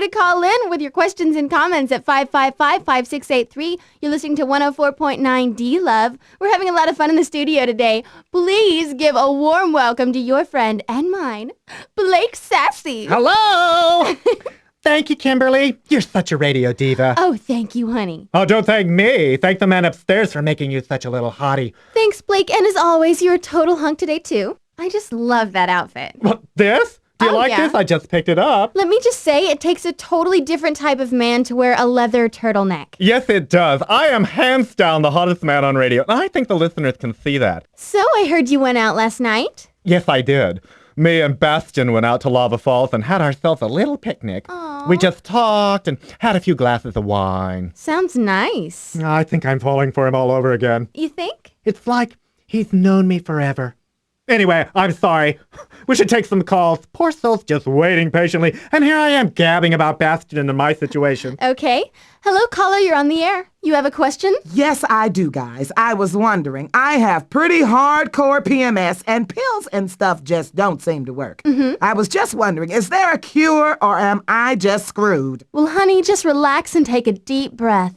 to call in with your questions and comments at 555-5683. You're listening to 104.9 DLUV. We're having a lot of fun in the studio today. Please give a warm welcome to your friend and mine, Blake Sassy. Hello! Thank you, Kimberly. You're such a radio diva. Oh, thank you, honey. Oh, don't thank me. Thank the man upstairs for making you such a little hottie. Thanks, Blake. And as always, you're a total hunk today, too. I just love that outfit. What, this? Do you like this? I just picked it up. Let me just say, it takes a totally different type of man to wear a leather turtleneck. Yes, it does. I am hands down the hottest man on radio, and I think the listeners can see that. So I heard you went out last night? Yes, I did. Me and Bastian went out to Lava Falls and had ourselves a little picnic. Aww. We just talked and had a few glasses of wine. Sounds nice. I think I'm falling for him all over again. You think? It's like he's known me forever. Anyway, I'm sorry. We should take some calls. Poor soul's just waiting patiently, and here I am gabbing about Bastian and my situation. Okay. Hello, caller, you're on the air. You have a question? Yes, I do, guys. I was wondering. I have pretty hardcore PMS, and pills and stuff just don't seem to work. I was just wondering, is there a cure, or am I just screwed? Well, honey, just relax and take a deep breath.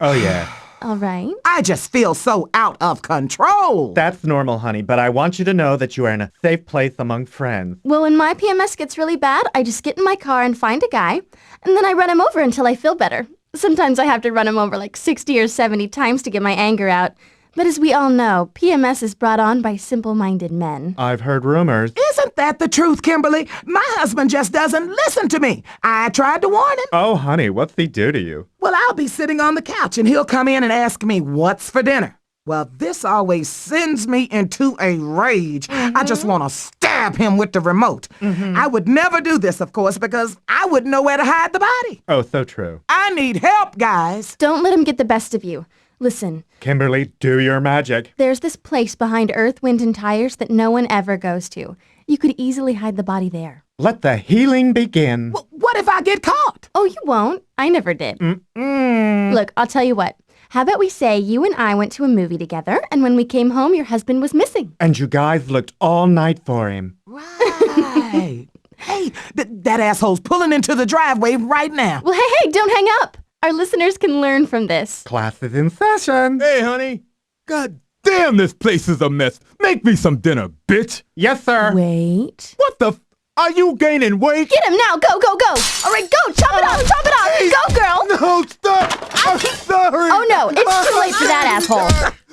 Oh, yeah. All right. I just feel so out of control. That's normal, honey, but I want you to know that you are in a safe place among friends. Well, when my PMS gets really bad, I just get in my car and find a guy, and then I run him over until I feel better. Sometimes I have to run him over like 60 or 70 times to get my anger out. But as we all know, PMS is brought on by simple-minded men. I've heard rumors. Isn't that the truth, Kimberly? My husband just doesn't listen to me. I tried to warn him. Oh, honey, what's he do to you? Well, I'll be sitting on the couch and he'll come in and ask me, what's for dinner? Well, this always sends me into a rage. I just want to stab him with the remote. I would never do this, of course, because I wouldn't know where to hide the body. Oh, so true. I need help, guys. Don't let him get the best of you. Listen. Kimberly, do your magic. There's this place behind Earth, Wind, and Tires that no one ever goes to. You could easily hide the body there. Let the healing begin. What if I get caught? Oh, you won't. I never did. Look, I'll tell you what. How about we say you and I went to a movie together, and when we came home, your husband was missing. And you guys looked all night for him. Right. Hey, that asshole's pulling into the driveway right now. Well, hey, don't hang up. Our listeners can learn from this. Class is in session. Hey, honey. God damn, this place is a mess. Make me some dinner, bitch. Yes, sir. Wait. What the Are you gaining weight? Get him now. Go, go, go. All right, go. Chop it off. Chop it off. Hey, go, girl. No, stop. I'm sorry. Oh, no. It's too late for that, asshole.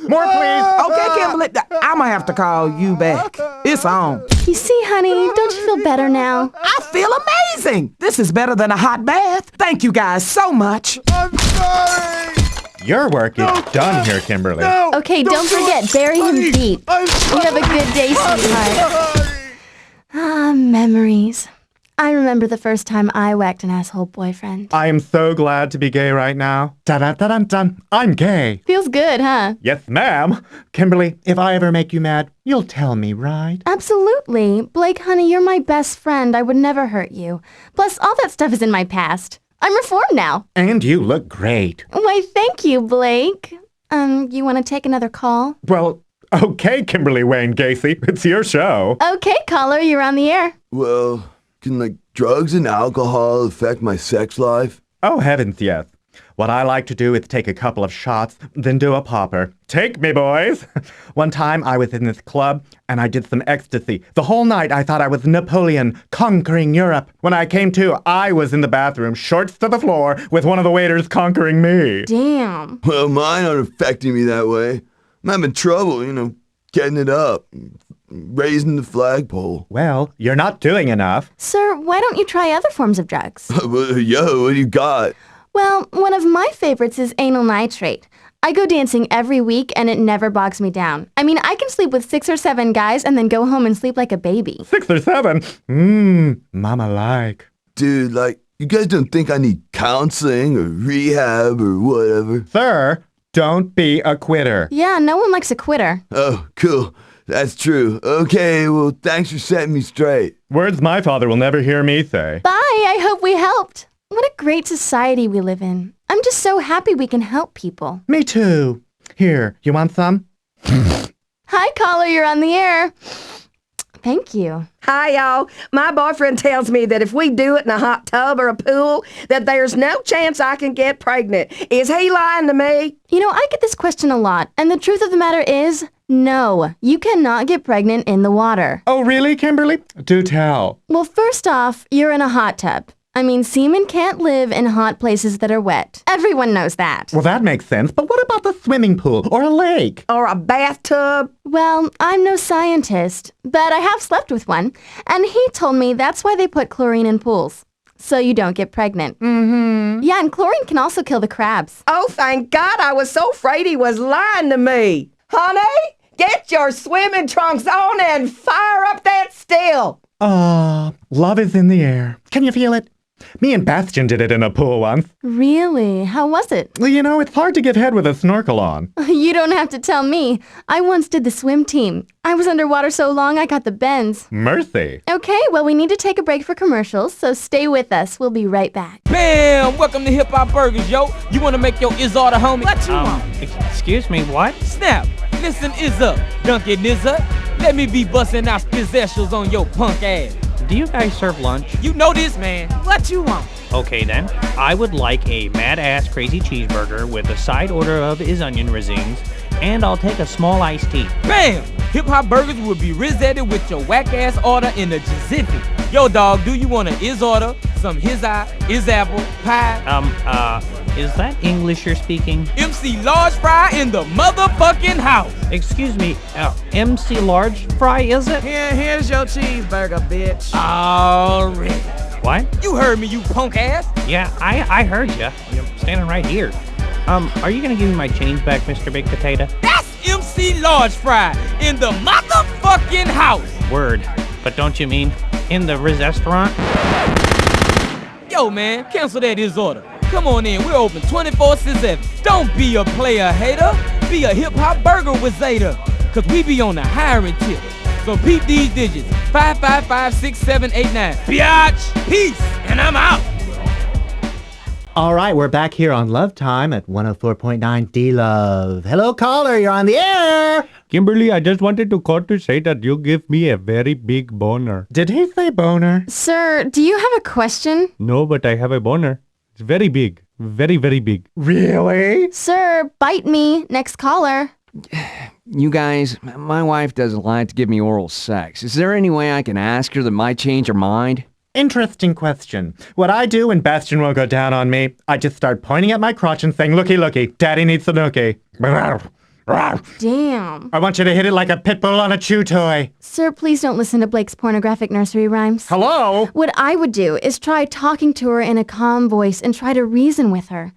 More, please. Okay, Kimberly, I'm gonna have to call you back. It's on. You see, honey, don't you feel better now? I feel amazing. This is better than a hot bath. Thank you guys so much. I'm sorry. Your work is done here, Kimberly. No, Okay, don't forget, bury him honey, deep. I'm You sorry. have a good day, sweetheart. Ah, memories. I remember the first time I whacked an asshole boyfriend. I am so glad to be gay right now. Da-da-da-dun-dun. I'm gay. Feels good, huh? Yes, ma'am. Kimberly, if I ever make you mad, you'll tell me, right? Absolutely. Blake, honey, you're my best friend. I would never hurt you. Plus, all that stuff is in my past. I'm reformed now. And you look great. Why, thank you, Blake. You want to take another call? Well, okay, Kimberly Wayne Gacy. It's your show. Okay, caller, you're on the air. Well, can like drugs and alcohol affect my sex life? Oh, heavens, yes. What I like to do is take a couple of shots, then do a popper. Take me, boys. One time I was in this club and I did some ecstasy. The whole night I thought I was Napoleon conquering Europe. When I came to, I was in the bathroom, shorts to the floor, with one of the waiters conquering me. Damn. Well, mine aren't affecting me that way. I'm having trouble, getting it up, raising the flagpole. Well, you're not doing enough. Sir, why don't you try other forms of drugs? Yo, what do you got? Well, one of my favorites is anal nitrate. I go dancing every week and it never bogs me down. I mean, I can sleep with 6 or 7 guys and then go home and sleep like a baby. 6 or 7? Mama-like. Dude, you guys don't think I need counseling or rehab or whatever? Sir, don't be a quitter. Yeah, no one likes a quitter. Oh, cool. That's true. Okay, well, thanks for setting me straight. Words my father will never hear me say. Bye, I hope we helped. What a great society we live in. I'm just so happy we can help people. Me too. Here, you want some? Hi, caller, you're on the air. Thank you. Hi, y'all. My boyfriend tells me that if we do it in a hot tub or a pool, that there's no chance I can get pregnant. Is he lying to me? You know, I get this question a lot, and the truth of the matter is, no, you cannot get pregnant in the water. Oh, really, Kimberly? Do tell. Well, first off, you're in a hot tub. I mean, semen can't live in hot places that are wet. Everyone knows that. Well, that makes sense, but what about the swimming pool or a lake? Or a bathtub? Well, I'm no scientist, but I have slept with one, and he told me that's why they put chlorine in pools, so you don't get pregnant. Mm-hmm. Yeah, and chlorine can also kill the crabs. Oh, thank God. I was so afraid he was lying to me. Honey, get your swimming trunks on and fire up that still. Love is in the air. Can you feel it? Me and Bastion did it in a pool once. Really? How was it? Well, you know, it's hard to get head with a snorkel on. You don't have to tell me. I once did the swim team. I was underwater so long I got the bends. Mercy. Okay, well, we need to take a break for commercials, so stay with us. We'll be right back. Bam! Welcome to Hip Hop Burgers, yo. You want to make your Izz order, homie? What you want? Excuse me, what? Snap! Listen, Izz up. Dunkin' Izz up. Let me be busting out specials on your punk ass. Do you guys serve lunch? You know this, man. What you want? Okay then. I would like a mad-ass crazy cheeseburger with a side order of Izz onion racines, and I'll take a small iced tea. Bam! Hip Hop Burgers will be rizetted with your whack-ass order in a jiffy. Yo, dog, do you want an Izz order, some his eye, his apple, pie? Is that English you're speaking? MC Large Fry in the motherfucking house. Excuse me, MC Large Fry, is it? Here's your cheeseburger, bitch. Already. What? You heard me, you punk ass. Yeah, I heard you. I'm standing right here. Are you gonna give me my change back, Mr. Big Potato? That's MC Large Fry in the motherfucking house. Word. But don't you mean in the restaurant? Yo, man, cancel that Izz order. Come on in, we're open 24/7. Don't be a player hater, be a hip-hop burger with Zeta. Cause we be on the hiring tip. So peep these digits, 5556789. Biatch, peace, and I'm out. All right, we're back here on Love Time at 104.9 DLUV. Hello, caller, you're on the air. Kimberly, I just wanted to call to say that you give me a very big boner. Did he say boner? Sir, do you have a question? No, but I have a boner. It's very big. Very, very big. Really? Sir, bite me. Next caller. You guys, my wife doesn't like to give me oral sex. Is there any way I can ask her that might change her mind? Interesting question. What I do when Bastion will go down on me, I just start pointing at my crotch and saying, looky, looky, daddy needs the nookie. Damn. I want you to hit it like a pit bull on a chew toy. Sir, please don't listen to Blake's pornographic nursery rhymes. Hello? What I would do is try talking to her in a calm voice and try to reason with her.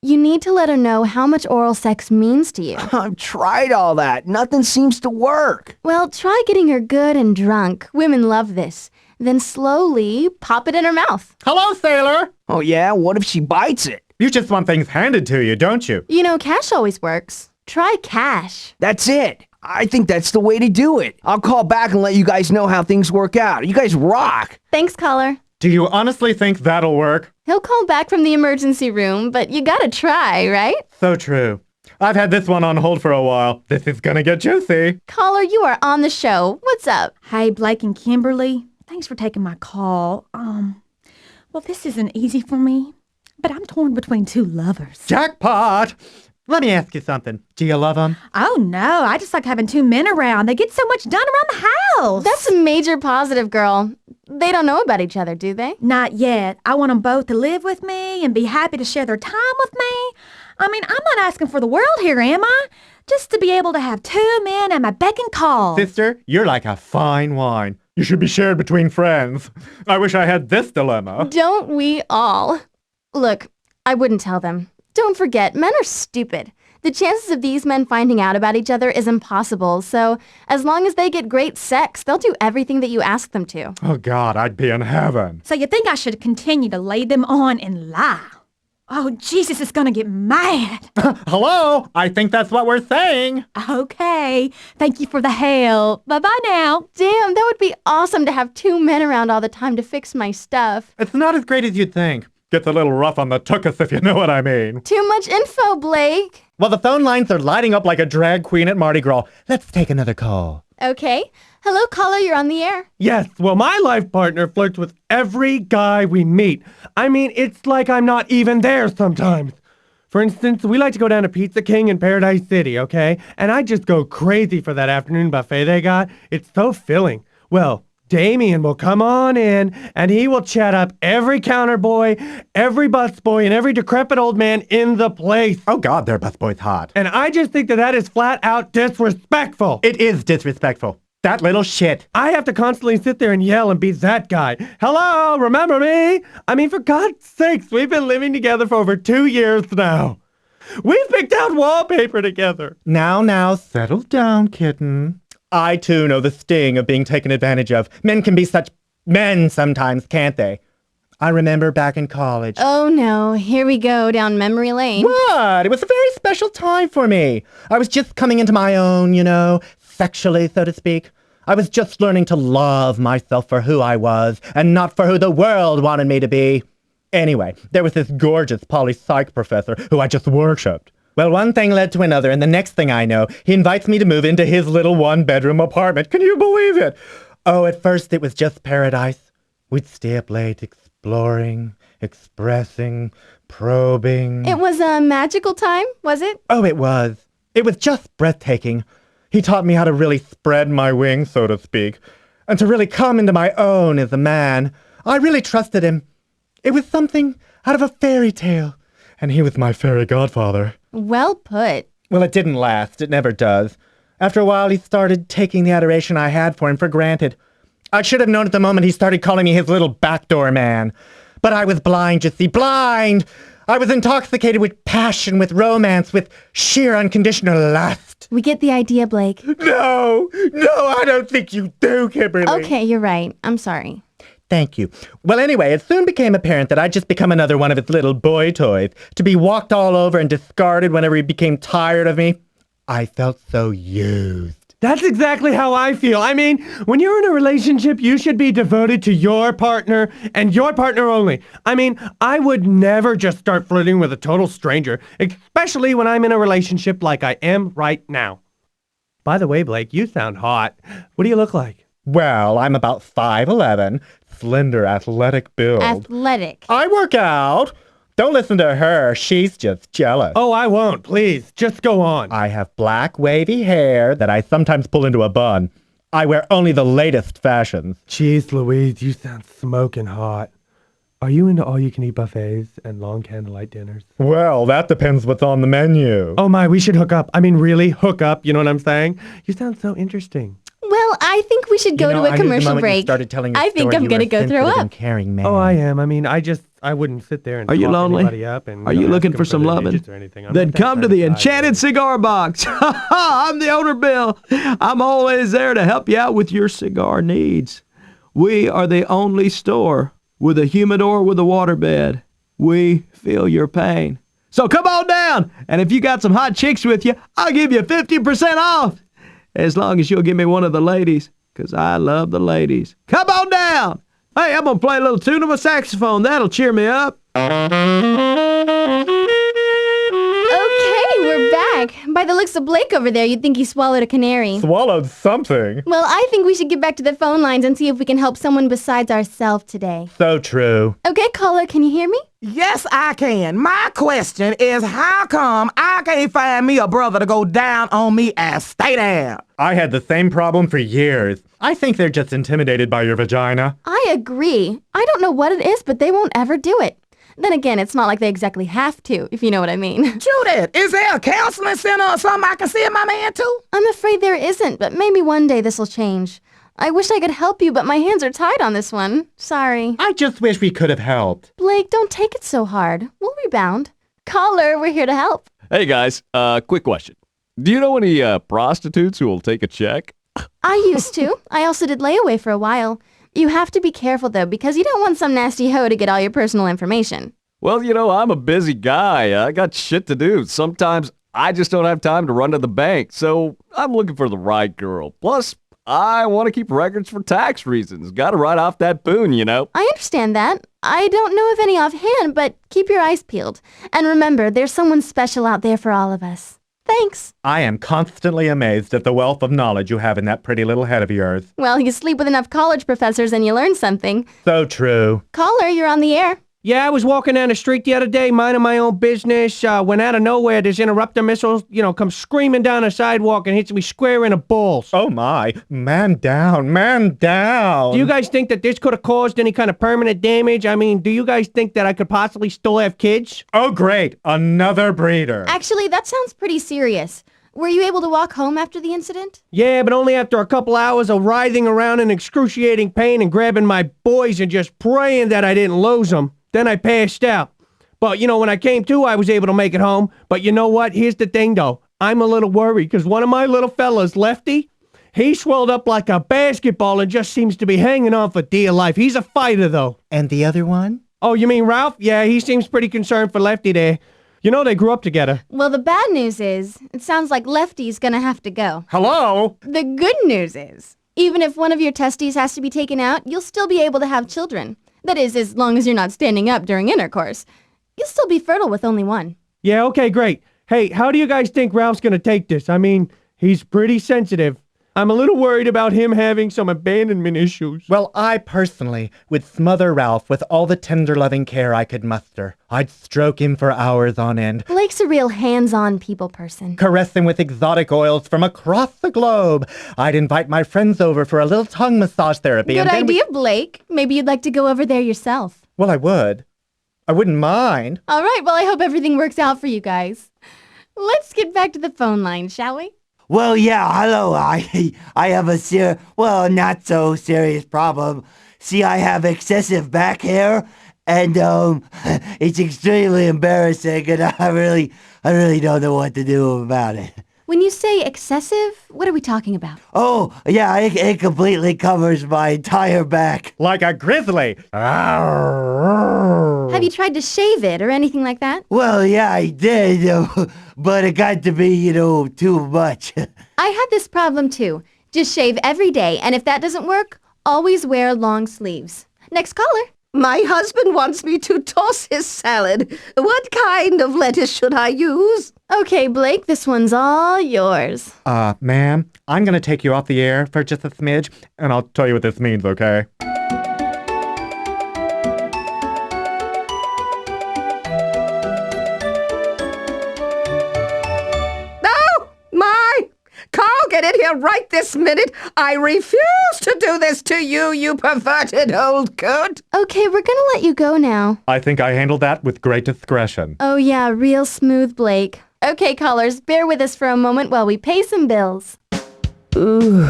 You need to let her know how much oral sex means to you. I've tried all that. Nothing seems to work. Well, try getting her good and drunk. Women love this. Then slowly pop it in her mouth. Hello, sailor. Oh yeah? What if she bites it? You just want things handed to you, don't you? You know, cash always works. Try cash. That's it. I think that's the way to do it. I'll call back and let you guys know how things work out. You guys rock. Thanks, caller. Do you honestly think that'll work? He'll call back from the emergency room, but you gotta try, right? So true. I've had this one on hold for a while. This is gonna get juicy. Caller, you are on the show. What's up? Hey, Blake and Kimberly. Thanks for taking my call. Well, this isn't easy for me, but I'm torn between two lovers. Jackpot! Let me ask you something. Do you love them? Oh, no. I just like having two men around. They get so much done around the house. That's a major positive, girl. They don't know about each other, do they? Not yet. I want them both to live with me and be happy to share their time with me. I mean, I'm not asking for the world here, am I? Just to be able to have two men at my beck and call. Sister, you're like a fine wine. You should be shared between friends. I wish I had this dilemma. Don't we all? Look, I wouldn't tell them. Don't forget, men are stupid. The chances of these men finding out about each other is impossible, so as long as they get great sex, they'll do everything that you ask them to. Oh God, I'd be in heaven. So you think I should continue to lay them on and lie? Oh, Jesus is gonna get mad. Hello? I think that's what we're saying. Okay. Thank you for the help. Bye-bye now. Damn, that would be awesome to have two men around all the time to fix my stuff. It's not as great as you'd think. Gets a little rough on the tuchus, if you know what I mean. Too much info, Blake. Well, the phone lines are lighting up like a drag queen at Mardi Gras. Let's take another call. Okay. Hello, caller, you're on the air. Yes, well, my life partner flirts with every guy we meet. I mean, it's like I'm not even there sometimes. For instance, we like to go down to Pizza King in Paradise City, okay? And I just go crazy for that afternoon buffet they got. It's so filling. Well, Damien will come on in, and he will chat up every counter boy, every busboy, and every decrepit old man in the place. Oh God, their busboy's hot. And I just think that is flat out disrespectful. It is disrespectful. That little shit. I have to constantly sit there and yell and be that guy. Hello, remember me? I mean, for God's sakes, we've been living together for over 2 years now. We've picked out wallpaper together. Now, settle down, kitten. I, too, know the sting of being taken advantage of. Men can be such men sometimes, can't they? I remember back in college. Oh no, here we go down memory lane. What? It was a very special time for me. I was just coming into my own, sexually, so to speak. I was just learning to love myself for who I was and not for who the world wanted me to be. Anyway, there was this gorgeous poli-psych professor who I just worshipped. Well, one thing led to another, and the next thing I know, he invites me to move into his little one-bedroom apartment. Can you believe it? Oh, at first it was just paradise. We'd stay up late exploring, expressing, probing. It was a magical time, was it? Oh, it was. It was just breathtaking. He taught me how to really spread my wings, so to speak, and to really come into my own as a man. I really trusted him. It was something out of a fairy tale, and he was my fairy godfather. Well put. Well, it didn't last. It never does. After a while, he started taking the adoration I had for him for granted. I should have known at the moment he started calling me his little backdoor man. But I was blind, you see, blind! I was intoxicated with passion, with romance, with sheer unconditional lust. We get the idea, Blake. No, I don't think you do, Kimberly. Okay, you're right. I'm sorry. Thank you. Well, anyway, it soon became apparent that I'd just become another one of his little boy toys, to be walked all over and discarded whenever he became tired of me. I felt so used. That's exactly how I feel. I mean, when you're in a relationship, you should be devoted to your partner and your partner only. I mean, I would never just start flirting with a total stranger, especially when I'm in a relationship like I am right now. By the way, Blake, you sound hot. What do you look like? Well, I'm about 5'11", slender, athletic build. Athletic. I work out. Don't listen to her. She's just jealous. Oh, I won't. Please, just go on. I have black, wavy hair that I sometimes pull into a bun. I wear only the latest fashions. Jeez Louise, you sound smoking hot. Are you into all-you-can-eat buffets and long candlelight dinners? Well, that depends what's on the menu. Oh my, we should hook up. I mean, really, hook up. You know what I'm saying? You sound so interesting. Well, I think we should go to a commercial break. I think I'm going to go throw up. Caring man. Oh, I am. I mean, I wouldn't sit there and Are you talk lonely? anybody up and Are you looking for some loving? Then come to the Enchanted Cigar Box. I'm the owner, Bill. I'm always there to help you out with your cigar needs. We are the only store with a humidor with a waterbed. We feel your pain. So come on down, and if you got some hot chicks with you, I'll give you 50% off. As long as you'll give me one of the ladies, because I love the ladies. Come on down. Hey, I'm going to play a little tune on my saxophone. That'll cheer me up. Okay, we're back. By the looks of Blake over there, you'd think he swallowed a canary. Swallowed something. Well, I think we should get back to the phone lines and see if we can help someone besides ourselves today. So true. Okay, caller, can you hear me? Yes, I can. My question is, how come I can't find me a brother to go down on me and stay down? I had the same problem for years. I think they're just intimidated by your vagina. I agree. I don't know what it is, but they won't ever do it. Then again, it's not like they exactly have to, if you know what I mean. Judith, is there a counseling center or something I can send my man to? I'm afraid there isn't, but maybe one day this'll change. I wish I could help you, but my hands are tied on this one. Sorry. I just wish we could have helped. Blake, don't take it so hard. We'll rebound. Caller, we're here to help. Hey guys, quick question. Do you know any prostitutes who will take a check? I used to. I also did layaway for a while. You have to be careful, though, because you don't want some nasty hoe to get all your personal information. Well, you know, I'm a busy guy. I got shit to do. Sometimes I just don't have time to run to the bank, so I'm looking for the right girl. Plus, I want to keep records for tax reasons. Got to write off that boon, you know. I understand that. I don't know of any offhand, but keep your eyes peeled. And remember, there's someone special out there for all of us. Thanks. I am constantly amazed at the wealth of knowledge you have in that pretty little head of yours. Well, you sleep with enough college professors and you learn something. So true. Caller, you're on the air. Yeah, I was walking down the street the other day, minding my own business, when out of nowhere, this interrupter missile, comes screaming down the sidewalk and hits me square in the balls. Oh my, man down, man down. Do you guys think that this could have caused any kind of permanent damage? I mean, do you guys think that I could possibly still have kids? Oh great, another breeder. Actually, that sounds pretty serious. Were you able to walk home after the incident? Yeah, but only after a couple hours of writhing around in excruciating pain and grabbing my boys and just praying that I didn't lose them. Then I passed out. But, when I came to, I was able to make it home. But you know what? Here's the thing, though. I'm a little worried because one of my little fellas, Lefty, he swelled up like a basketball and just seems to be hanging on for dear life. He's a fighter, though. And the other one? Oh, you mean Ralph? Yeah, he seems pretty concerned for Lefty there. They grew up together. Well, the bad news is, it sounds like Lefty's gonna have to go. Hello? The good news is, even if one of your testes has to be taken out, you'll still be able to have children. That is, as long as you're not standing up during intercourse. You'll still be fertile with only one. Yeah, okay, great. Hey, how do you guys think Ralph's gonna take this? I mean, he's pretty sensitive. I'm a little worried about him having some abandonment issues. Well, I personally would smother Ralph with all the tender loving care I could muster. I'd stroke him for hours on end. Blake's a real hands-on people person. Caress him with exotic oils from across the globe. I'd invite my friends over for a little tongue massage therapy. Good idea, Blake. Maybe you'd like to go over there yourself. Well, I would. I wouldn't mind. All right, well, I hope everything works out for you guys. Let's get back to the phone line, shall we? Well, yeah, hello. I have a not so serious problem. See, I have excessive back hair, and it's extremely embarrassing, and I really don't know what to do about it. When you say excessive, what are we talking about? Oh, yeah, it completely covers my entire back. Like a grizzly. Have you tried to shave it or anything like that? Well, yeah, I did, but it got to be, too much. I had this problem too. Just shave every day, and if that doesn't work, always wear long sleeves. Next caller. My husband wants me to toss his salad. What kind of lettuce should I use? Okay, Blake, this one's all yours. Ma'am, I'm gonna take you off the air for just a smidge, and I'll tell you what this means, okay? Get in here right this minute. I refuse to do this to you, you perverted old coot. Okay, we're gonna let you go now. I think I handled that with great discretion. Oh yeah, real smooth, Blake. Okay, callers, bear with us for a moment while we pay some bills. Ooh,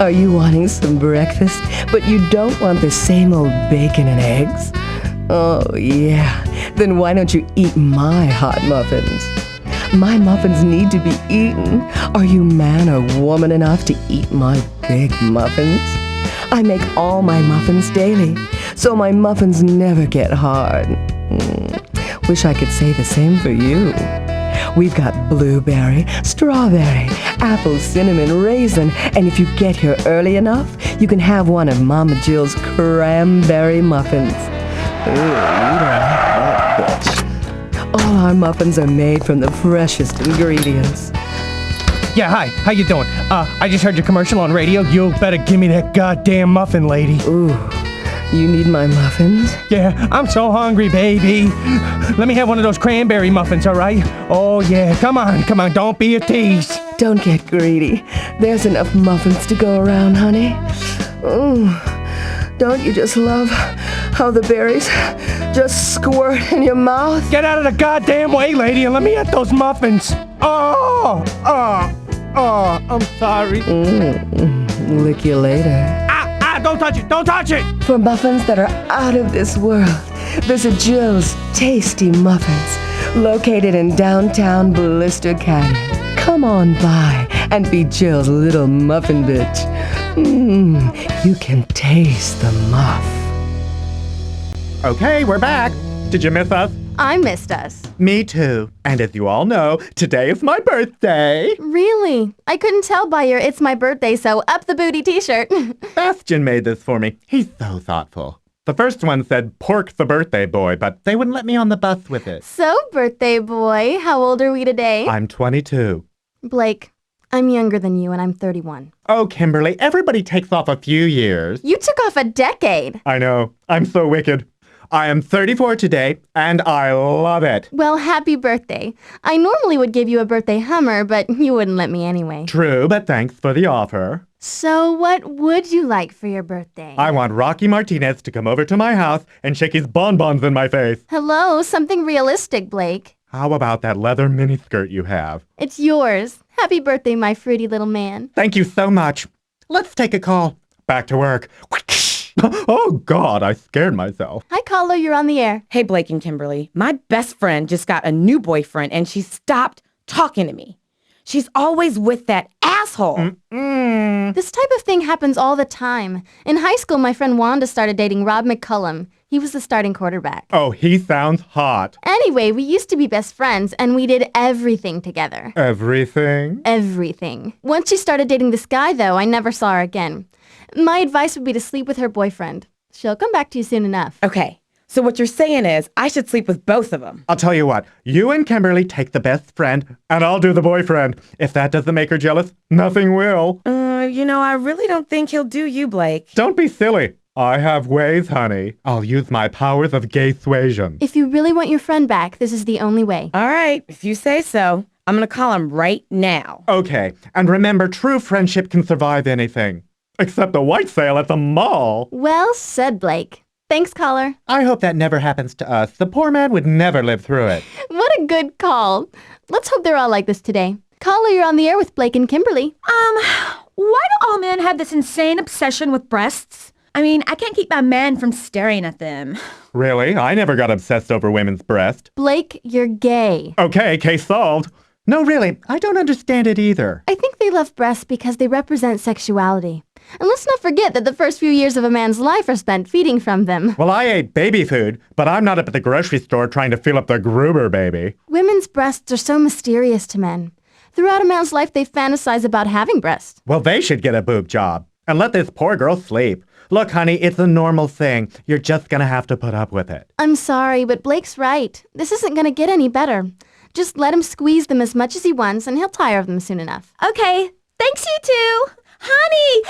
are you wanting some breakfast, but you don't want the same old bacon and eggs? Oh yeah, then why don't you eat my hot muffins? My muffins need to be eaten. Are you man or woman enough to eat my big muffins? I make all my muffins daily, so my muffins never get hard. Wish I could say the same for you. We've got blueberry, strawberry, apple, cinnamon, raisin, and if you get here early enough, you can have one of Mama Jill's cranberry muffins. Ooh, you don't like that, bitch. All our muffins are made from the freshest ingredients. Yeah, hi. How you doing? I just heard your commercial on radio. You better give me that goddamn muffin, lady. Ooh, you need my muffins? Yeah, I'm so hungry, baby. Let me have one of those cranberry muffins, all right? Oh, yeah. Come on. Don't be a tease. Don't get greedy. There's enough muffins to go around, honey. Ooh, don't you just love how the berries just squirt in your mouth? Get out of the goddamn way, lady, and let me eat those muffins. Oh, I'm sorry. Lick you later. Don't touch it. For muffins that are out of this world, visit Jill's Tasty Muffins, located in downtown Blister Canyon. Come on by and be Jill's little muffin bitch. You can taste the muff. Okay, we're back. Did you miss us? I missed us. Me too. And as you all know, today is my birthday. Really? I couldn't tell by your It's My Birthday, so up the booty t-shirt. Bastion made this for me. He's so thoughtful. The first one said Pork the Birthday Boy, but they wouldn't let me on the bus with it. So, birthday boy, how old are we today? I'm 22. Blake, I'm younger than you and I'm 31. Oh, Kimberly, everybody takes off a few years. You took off a decade. I know. I'm so wicked. I am 34 today, and I love it. Well, happy birthday. I normally would give you a birthday Hummer, but you wouldn't let me anyway. True, but thanks for the offer. So what would you like for your birthday? I want Rocky Martinez to come over to my house and shake his bonbons in my face. Hello, something realistic, Blake. How about that leather miniskirt you have? It's yours. Happy birthday, my fruity little man. Thank you so much. Let's take a call. Back to work. Oh, God, I scared myself. Hi, caller, you're on the air. Hey, Blake and Kimberly. My best friend just got a new boyfriend, and she stopped talking to me. She's always with that asshole. This type of thing happens all the time. In high school, my friend Wanda started dating Rob McCullum. He was the starting quarterback. Oh, he sounds hot. Anyway, we used to be best friends, and we did everything together. Everything? Everything. Once she started dating this guy, though, I never saw her again. My advice would be to sleep with her boyfriend. She'll come back to you soon enough. Okay, so what you're saying is I should sleep with both of them. I'll tell you what. You and Kimberly take the best friend, and I'll do the boyfriend. If that doesn't make her jealous, nothing will. I really don't think he'll do you, Blake. Don't be silly. I have ways, honey. I'll use my powers of gay suasion. If you really want your friend back, this is the only way. All right, if you say so. I'm gonna call him right now. Okay, and remember, true friendship can survive anything. Except a white sale at the mall. Well said, Blake. Thanks, caller. I hope that never happens to us. The poor man would never live through it. What a good call. Let's hope they're all like this today. Caller, you're on the air with Blake and Kimberly. Why do all men have this insane obsession with breasts? I mean, I can't keep my man from staring at them. Really? I never got obsessed over women's breasts. Blake, you're gay. Okay, case solved. No, really, I don't understand it either. I think they love breasts because they represent sexuality. And let's not forget that the first few years of a man's life are spent feeding from them. Well, I ate baby food, but I'm not up at the grocery store trying to fill up the Gruber baby. Women's breasts are so mysterious to men. Throughout a man's life, they fantasize about having breasts. Well, they should get a boob job. And let this poor girl sleep. Look, honey, it's a normal thing. You're just gonna have to put up with it. I'm sorry, but Blake's right. This isn't gonna get any better. Just let him squeeze them as much as he wants, and he'll tire of them soon enough. Okay, thanks you two. Honey,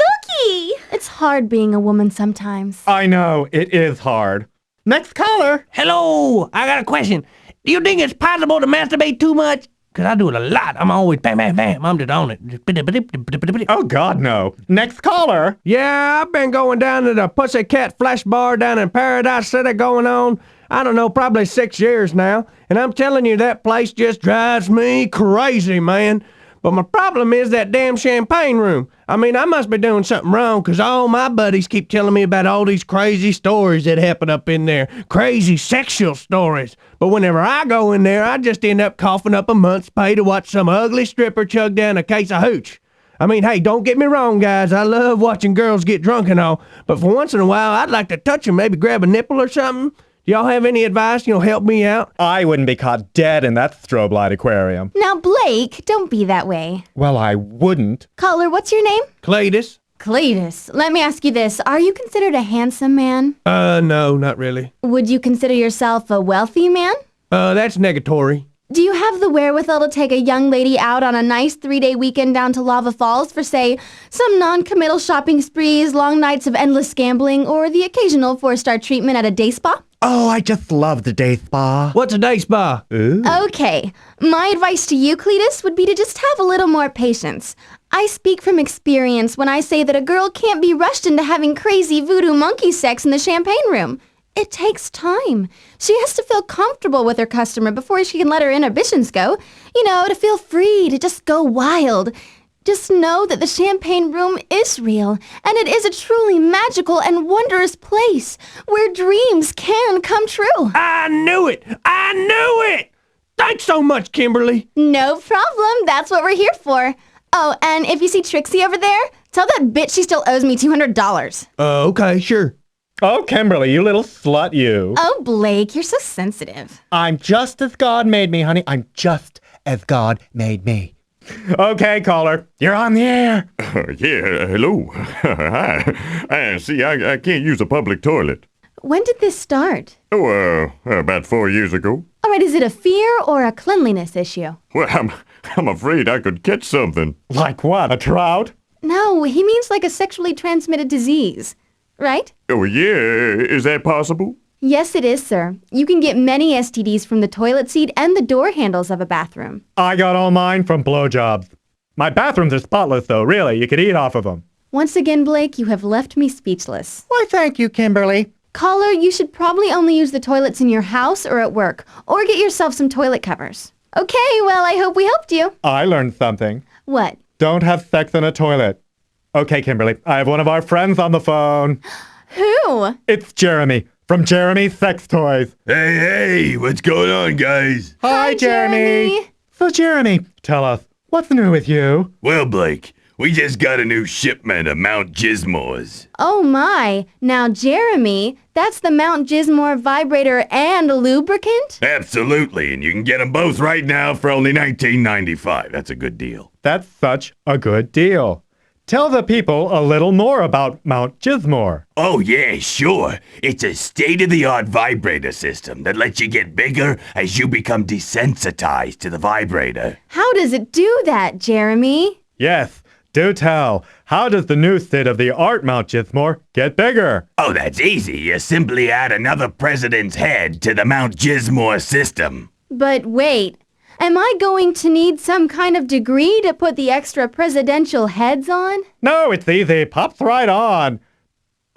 looky. It's hard being a woman sometimes. I know, it is hard. Next caller. Hello, I got a question. Do you think it's possible to masturbate too much? Because I do it a lot. I'm always bam, bam, bam. I'm just on it. Oh, God, no. Next caller. Yeah, I've been going down to the Pussycat Flash Bar down in Paradise City going on, I don't know, probably 6 years now. And I'm telling you, that place just drives me crazy, man. But my problem is that damn champagne room. I mean, I must be doing something wrong because all my buddies keep telling me about all these crazy stories that happen up in there. Crazy sexual stories. But whenever I go in there, I just end up coughing up a month's pay to watch some ugly stripper chug down a case of hooch. I mean, hey, don't get me wrong, guys. I love watching girls get drunk and all. But for once in a while, I'd like to touch them, maybe grab a nipple or something. Y'all have any advice? Help me out? I wouldn't be caught dead in that strobe light aquarium. Now, Blake, don't be that way. Well, I wouldn't. Caller, what's your name? Cletus. Cletus. Let me ask you this. Are you considered a handsome man? No, not really. Would you consider yourself a wealthy man? That's negatory. Do you have the wherewithal to take a young lady out on a nice 3-day weekend down to Lava Falls for, say, some non-committal shopping sprees, long nights of endless gambling, or the occasional 4-star treatment at a day spa? Oh, I just love the day spa. What's a day spa? Ooh. Okay. My advice to you, Cletus, would be to just have a little more patience. I speak from experience when I say that a girl can't be rushed into having crazy voodoo monkey sex in the champagne room. It takes time. She has to feel comfortable with her customer before she can let her inhibitions go. To feel free to just go wild. Just know that the champagne room is real, and it is a truly magical and wondrous place where dreams can come true. I knew it! I knew it! Thanks so much, Kimberly. No problem. That's what we're here for. Oh, and if you see Trixie over there, tell that bitch she still owes me $200. Okay, sure. Oh, Kimberly, you little slut, you. Oh, Blake, you're so sensitive. I'm just as God made me, honey. I'm just as God made me. Okay, caller, you're on the air. Hello. Hi. See, I can't use a public toilet. When did this start? Oh, about 4 years ago. All right, is it a fear or a cleanliness issue? Well, I'm afraid I could catch something. Like what, a trout? No, he means like a sexually transmitted disease, right? Oh, yeah. Is that possible? Yes, it is, sir. You can get many STDs from the toilet seat and the door handles of a bathroom. I got all mine from blowjobs. My bathrooms are spotless, though, really. You could eat off of them. Once again, Blake, you have left me speechless. Why, thank you, Kimberly. Caller, you should probably only use the toilets in your house or at work, or get yourself some toilet covers. Okay, well, I hope we helped you. I learned something. What? Don't have sex in a toilet. Okay, Kimberly, I have one of our friends on the phone. Who? It's Jeremy from Jeremy's Sex Toys. Hey, what's going on, guys? Hi, Jeremy. So, Jeremy, tell us, what's new with you? Well, Blake, we just got a new shipment of Mount Gizmores. Oh my. Now, Jeremy, that's the Mount Gizmore vibrator and lubricant? Absolutely, and you can get them both right now for only $19.95. That's a good deal. That's such a good deal. Tell the people a little more about Mount Gizmore. Oh, yeah, sure. It's a state-of-the-art vibrator system that lets you get bigger as you become desensitized to the vibrator. How does it do that, Jeremy? Yes, do tell. How does the new state-of-the-art Mount Gizmore get bigger? Oh, that's easy. You simply add another president's head to the Mount Gizmore system. But wait, am I going to need some kind of degree to put the extra presidential heads on? No, it's easy. Pops right on.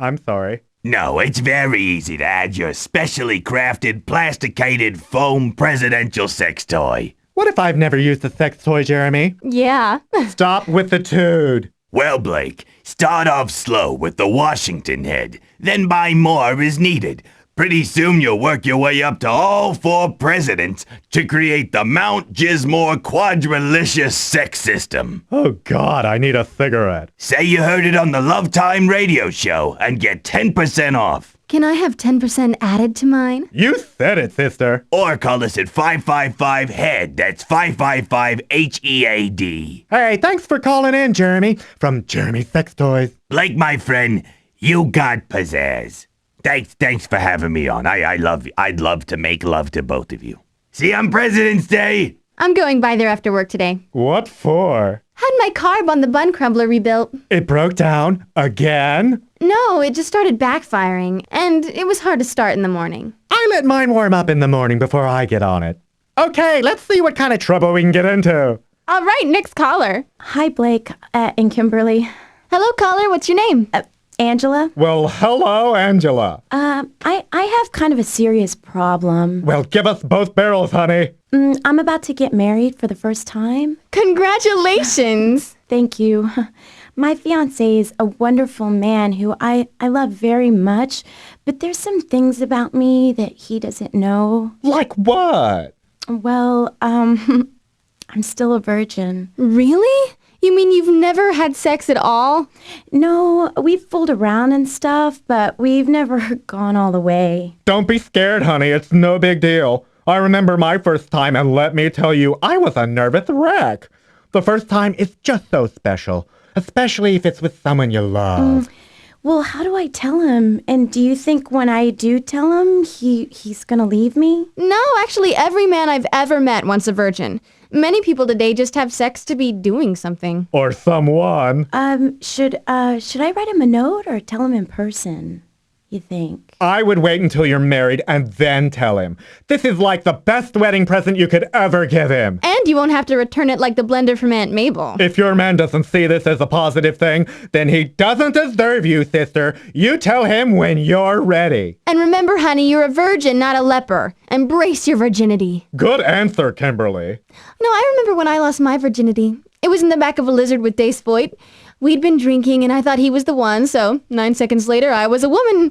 I'm sorry. No, it's very easy to add your specially crafted, plasticated foam presidential sex toy. What if I've never used a sex toy, Jeremy? Yeah. Stop with the tood. Well, Blake, start off slow with the Washington head, then buy more as needed. Pretty soon you'll work your way up to all 4 presidents to create the Mount Gizmore Quadrilicious Sex System. Oh, God, I need a cigarette. Say you heard it on the Love Time radio show and get 10% off. Can I have 10% added to mine? You said it, sister. Or call us at 555-HEAD. That's 555-HEAD. Hey, thanks for calling in, Jeremy, from Jeremy's Sex Toys. Blake, my friend, you got pizzazz. Thanks for having me on. I'd love to make love to both of you. See you on President's Day. I'm going by there after work today. What for? Had my carb on the bun crumbler rebuilt. It broke down again? No, it just started backfiring, and it was hard to start in the morning. I let mine warm up in the morning before I get on it. Okay, let's see what kind of trouble we can get into. All right, next caller. Hi, Blake and Kimberly. Hello, caller. What's your name? Angela. Well, hello, Angela. I have kind of a serious problem. Well, give us both barrels, honey. I'm about to get married for the first time. Congratulations. Thank you. My fiancé is a wonderful man who I love very much, but there's some things about me that he doesn't know. Like what? Well, I'm still a virgin. Really? You mean you've never had sex at all? No, we've fooled around and stuff, but we've never gone all the way. Don't be scared, honey. It's no big deal. I remember my first time, and let me tell you, I was a nervous wreck. The first time is just so special, especially if it's with someone you love. Well, how do I tell him? And do you think when I do tell him, he's gonna leave me? No, actually, every man I've ever met wants a virgin. Many people today just have sex to be doing something. Or someone. Should I write him a note or tell him in person, you think? I would wait until you're married and then tell him. This is like the best wedding present you could ever give him. And you won't have to return it like the blender from Aunt Mabel. If your man doesn't see this as a positive thing, then he doesn't deserve you, sister. You tell him when you're ready. And remember, honey, you're a virgin, not a leper. Embrace your virginity. Good answer, Kimberly. No, I remember when I lost my virginity. It was in the back of a lizard with Dace Foyt. We'd been drinking, and I thought he was the one, so 9 seconds later, I was a woman.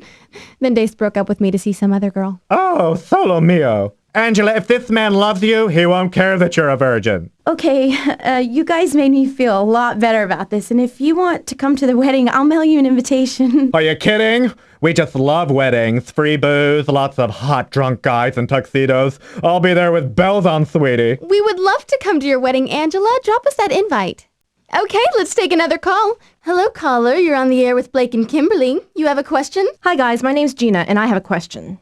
Then Dace broke up with me to see some other girl. Oh, solo mio. Angela, if this man loves you, he won't care that you're a virgin. Okay, you guys made me feel a lot better about this, and if you want to come to the wedding, I'll mail you an invitation. Are you kidding? We just love weddings. Free booze, lots of hot drunk guys in tuxedos. I'll be there with bells on, sweetie. We would love to come to your wedding, Angela. Drop us that invite. Okay, let's take another call. Hello, caller. You're on the air with Blake and Kimberly. You have a question? Hi, guys. My name's Gina, and I have a question.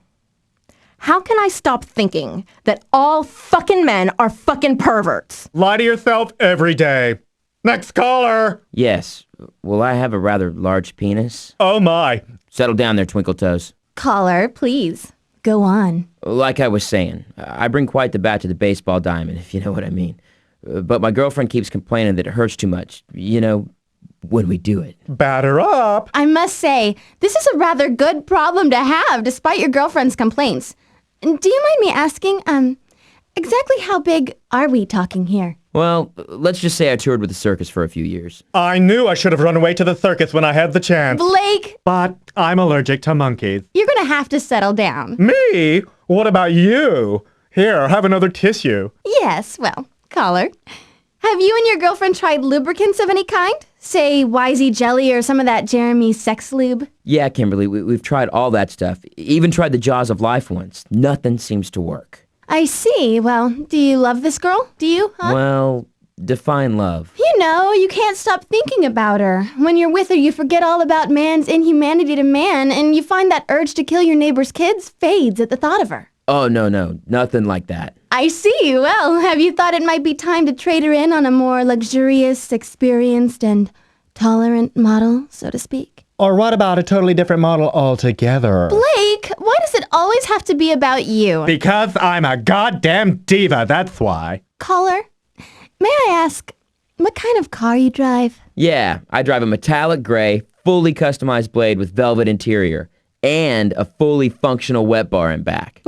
How can I stop thinking that all fucking men are fucking perverts? Lie to yourself every day. Next caller. Yes. Well, I have a rather large penis. Oh, my. Settle down there, Twinkle Toes. Caller, please. Go on. Like I was saying, I bring quite the bat to the baseball diamond, if you know what I mean. But my girlfriend keeps complaining that it hurts too much. You know, when we do it. Batter up. I must say, this is a rather good problem to have, despite your girlfriend's complaints. Do you mind me asking, exactly how big are we talking here? Well, let's just say I toured with the circus for a few years. I knew I should have run away to the circus when I had the chance. Blake! But I'm allergic to monkeys. You're gonna have to settle down. Me? What about you? Here, have another tissue. Yes, well, caller. Have you and your girlfriend tried lubricants of any kind? Say Wisey Jelly or some of that Jeremy sex lube? Yeah, Kimberly, we've tried all that stuff. Even tried the Jaws of Life once. Nothing seems to work. I see. Well, do you love this girl? Do you, huh? Well, define love. You know, you can't stop thinking about her. When you're with her, you forget all about man's inhumanity to man, and you find that urge to kill your neighbor's kids fades at the thought of her. Oh, no, nothing like that. I see. Well, have you thought it might be time to trade her in on a more luxurious, experienced, and tolerant model, so to speak? Or what about a totally different model altogether? Blake, why does it always have to be about you? Because I'm a goddamn diva, that's why. Caller, may I ask, what kind of car you drive? Yeah, I drive a metallic gray, fully customized blade with velvet interior. And a fully functional wet bar in back.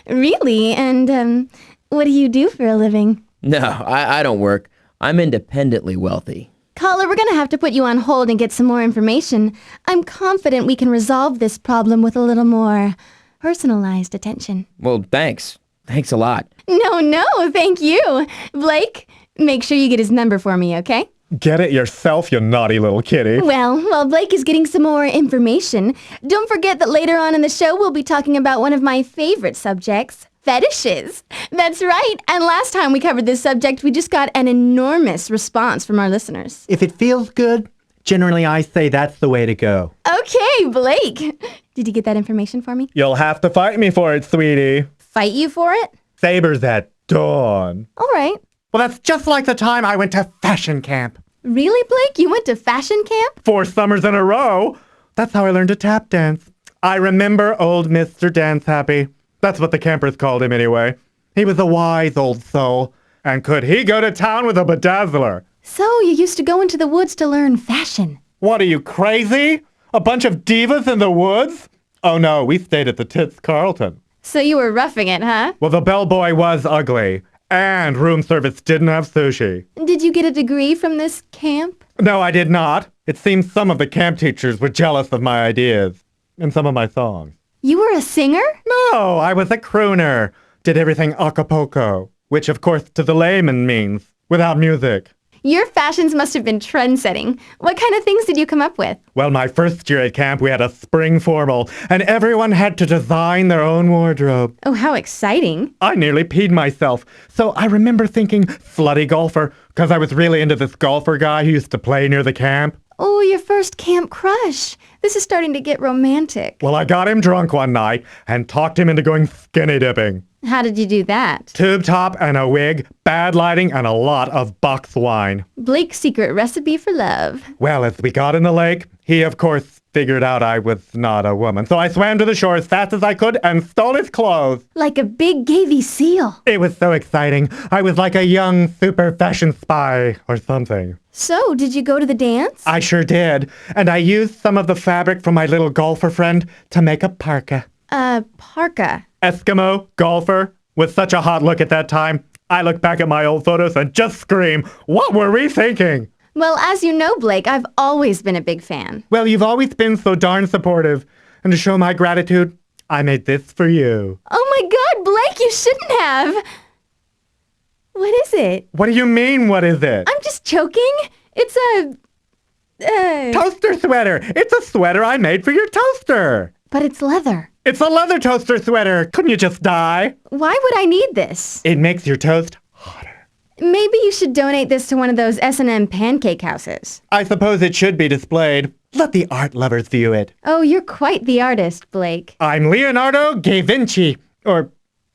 Really? And, what do you do for a living? No, I don't work. I'm independently wealthy. Caller, we're gonna have to put you on hold and get some more information. I'm confident we can resolve this problem with a little more personalized attention. Well, thanks. Thanks a lot. No, thank you. Blake, make sure you get his number for me, okay? Get it yourself, you naughty little kitty. Well, while Blake is getting some more information, don't forget that later on in the show we'll be talking about one of my favorite subjects, fetishes. That's right, and last time we covered this subject, we just got an enormous response from our listeners. If it feels good, generally I say that's the way to go. Okay, Blake. Did you get that information for me? You'll have to fight me for it, sweetie. Fight you for it? Sabers at dawn. All right. Well, that's just like the time I went to fashion camp. Really, Blake? You went to fashion camp? 4 summers in a row. That's how I learned to tap dance. I remember old Mr. Dance Happy. That's what the campers called him anyway. He was a wise old soul. And could he go to town with a bedazzler? So you used to go into the woods to learn fashion. What, are you crazy? A bunch of divas in the woods? Oh no, we stayed at the Ritz-Carlton. So you were roughing it, huh? Well, the bellboy was ugly. And room service didn't have sushi. Did you get a degree from this camp? No, I did not. It seems some of the camp teachers were jealous of my ideas and some of my songs. You were a singer? No, I was a crooner. Did everything a cappella, which of course to the layman means without music. Your fashions must have been trend-setting. What kind of things did you come up with? Well, my first year at camp, we had a spring formal, and everyone had to design their own wardrobe. Oh, how exciting. I nearly peed myself. So I remember thinking, slutty golfer, because I was really into this golfer guy who used to play near the camp. Oh, your first camp crush. This is starting to get romantic. Well, I got him drunk one night and talked him into going skinny dipping. How did you do that? Tube top and a wig, bad lighting, and a lot of box wine. Blake's secret recipe for love. Well, as we got in the lake, he, of course, figured out I was not a woman. So I swam to the shore as fast as I could and stole his clothes. Like a big Davy seal. It was so exciting. I was like a young super fashion spy or something. So, did you go to the dance? I sure did. And I used some of the fabric from my little golfer friend to make a parka. Parka. Eskimo, golfer, with such a hot look at that time. I look back at my old photos and just scream, what were we thinking? Well, as you know, Blake, I've always been a big fan. Well, you've always been so darn supportive. And to show my gratitude, I made this for you. Oh my God, Blake, you shouldn't have. What is it? What do you mean, what is it? I'm just joking. It's a... Toaster sweater. It's a sweater I made for your toaster. But it's leather. It's a leather toaster sweater. Couldn't you just die? Why would I need this? It makes your toast. Maybe you should donate this to one of those S&M pancake houses. I suppose it should be displayed. Let the art lovers view it. Oh, you're quite the artist, Blake. I'm Leonardo da Vinci. Or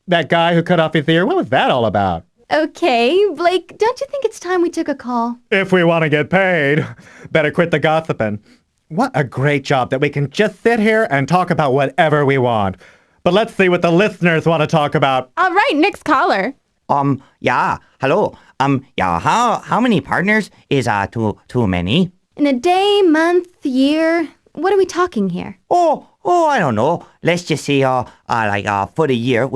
that guy who cut off his ear. What was that all about? Okay, Blake, don't you think it's time we took a call? If we want to get paid, better quit the gossiping. What a great job that we can just sit here and talk about whatever we want. But let's see what the listeners want to talk about. All right, next caller. Yeah, hello. Yeah, how many partners is too many? In a day, month, year, what are we talking here? Oh, I don't know. Let's just say for the year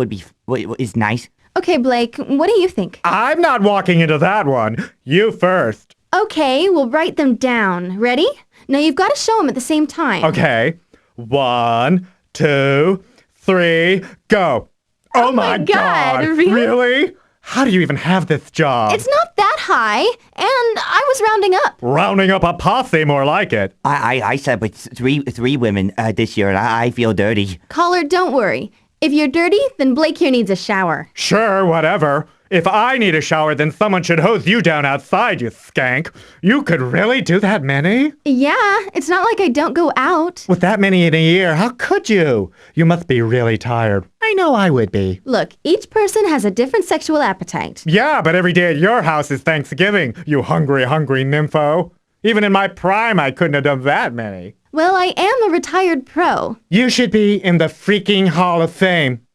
is nice. Okay, Blake, what do you think? I'm not walking into that one. You first. Okay, we'll write them down. Ready? Now you've got to show them at the same time. Okay. 1, 2, 3, go. Oh my God. Really? How do you even have this job? It's not that high, and I was rounding up. Rounding up a posse, more like it. I said with three women this year, and I feel dirty. Caller, don't worry. If you're dirty, then Blake here needs a shower. Sure, whatever. If I need a shower, then someone should hose you down outside, you skank. You could really do that many? Yeah, it's not like I don't go out. With that many in a year, how could you? You must be really tired. I know I would be. Look, each person has a different sexual appetite. Yeah, but every day at your house is Thanksgiving, you hungry, hungry nympho. Even in my prime, I couldn't have done that many. Well, I am a retired pro. You should be in the freaking Hall of Fame.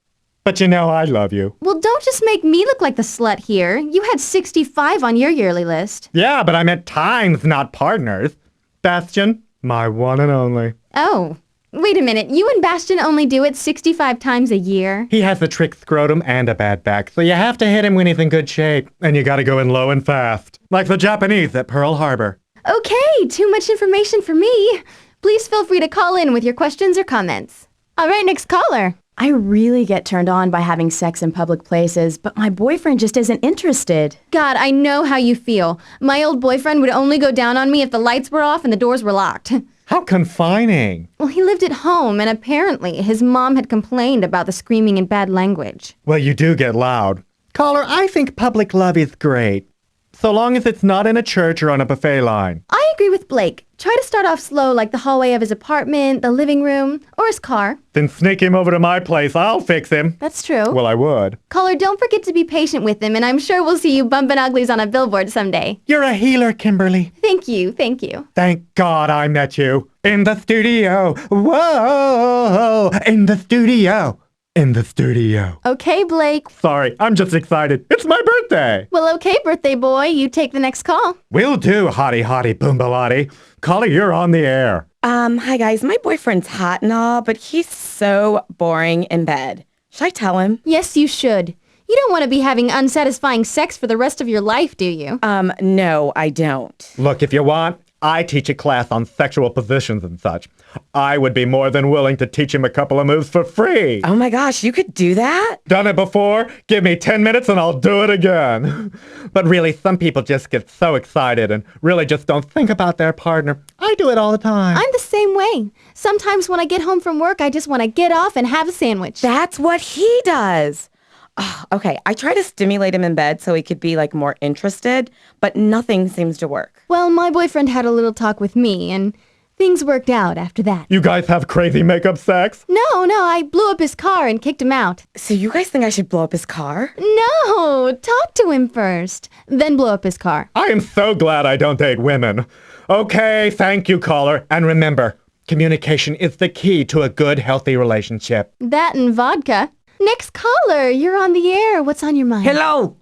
But you know I love you. Well, don't just make me look like the slut here. You had 65 on your yearly list. Yeah, but I meant times, not partners. Bastion, my one and only. Oh, wait a minute. You and Bastion only do it 65 times a year? He has a trick scrotum and a bad back, so you have to hit him when he's in good shape. And you gotta go in low and fast. Like the Japanese at Pearl Harbor. Okay, too much information for me. Please feel free to call in with your questions or comments. All right, next caller. I really get turned on by having sex in public places, but my boyfriend just isn't interested. God, I know how you feel. My old boyfriend would only go down on me if the lights were off and the doors were locked. How confining. Well, he lived at home, and apparently his mom had complained about the screaming and bad language. Well, you do get loud. Caller, I think public love is great. So long as it's not in a church or on a buffet line. I agree with Blake. Try to start off slow, like the hallway of his apartment, the living room, or his car. Then sneak him over to my place. I'll fix him. That's true. Well, I would. Caller, don't forget to be patient with him, and I'm sure we'll see you bumping uglies on a billboard someday. You're a healer, Kimberly. Thank you, thank you. Thank God I met you. In the studio. Whoa! In the studio. In the studio. Okay, Blake. Sorry, I'm just excited. It's my birthday. Well, okay, birthday boy, you take the next call. Will do, hottie boombalati. Caller, you're on the air. Hi guys, my boyfriend's hot and all, but he's so boring in bed. Should I tell him? Yes, you should. You don't want to be having unsatisfying sex for the rest of your life, do you? No, I don't. Look, if you want, I teach a class on sexual positions and such. I would be more than willing to teach him a couple of moves for free. Oh my gosh, you could do that? Done it before? Give me 10 minutes and I'll do it again. But really, some people just get so excited and really just don't think about their partner. I do it all the time. I'm the same way. Sometimes when I get home from work, I just want to get off and have a sandwich. That's what he does. Oh, okay, I try to stimulate him in bed so he could be like more interested, but nothing seems to work. Well, my boyfriend had a little talk with me, and things worked out after that. You guys have crazy makeup sex? No, I blew up his car and kicked him out. So you guys think I should blow up his car? No, talk to him first, then blow up his car. I am so glad I don't date women. Okay, thank you, caller. And remember, communication is the key to a good, healthy relationship. That and vodka. Next caller, you're on the air. What's on your mind? Hello.